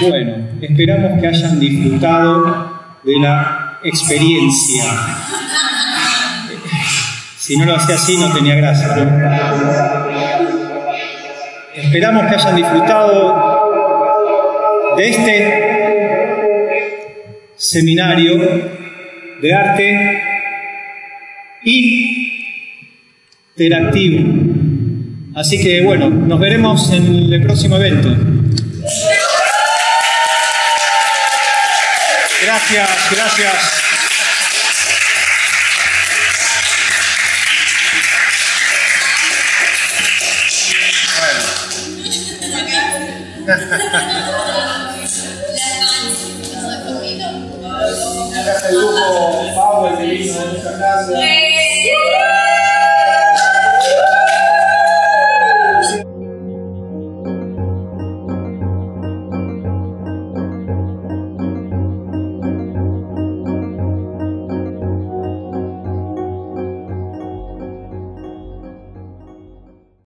Bueno, esperamos que hayan disfrutado de la experiencia. Si no lo hacía así, no tenía gracia, ¿no? Esperamos que hayan disfrutado de este seminario de arte interactivo. Así que, bueno, nos veremos en el próximo evento. Gracias, gracias. El grupo Pablo, el divino, muchas gracias.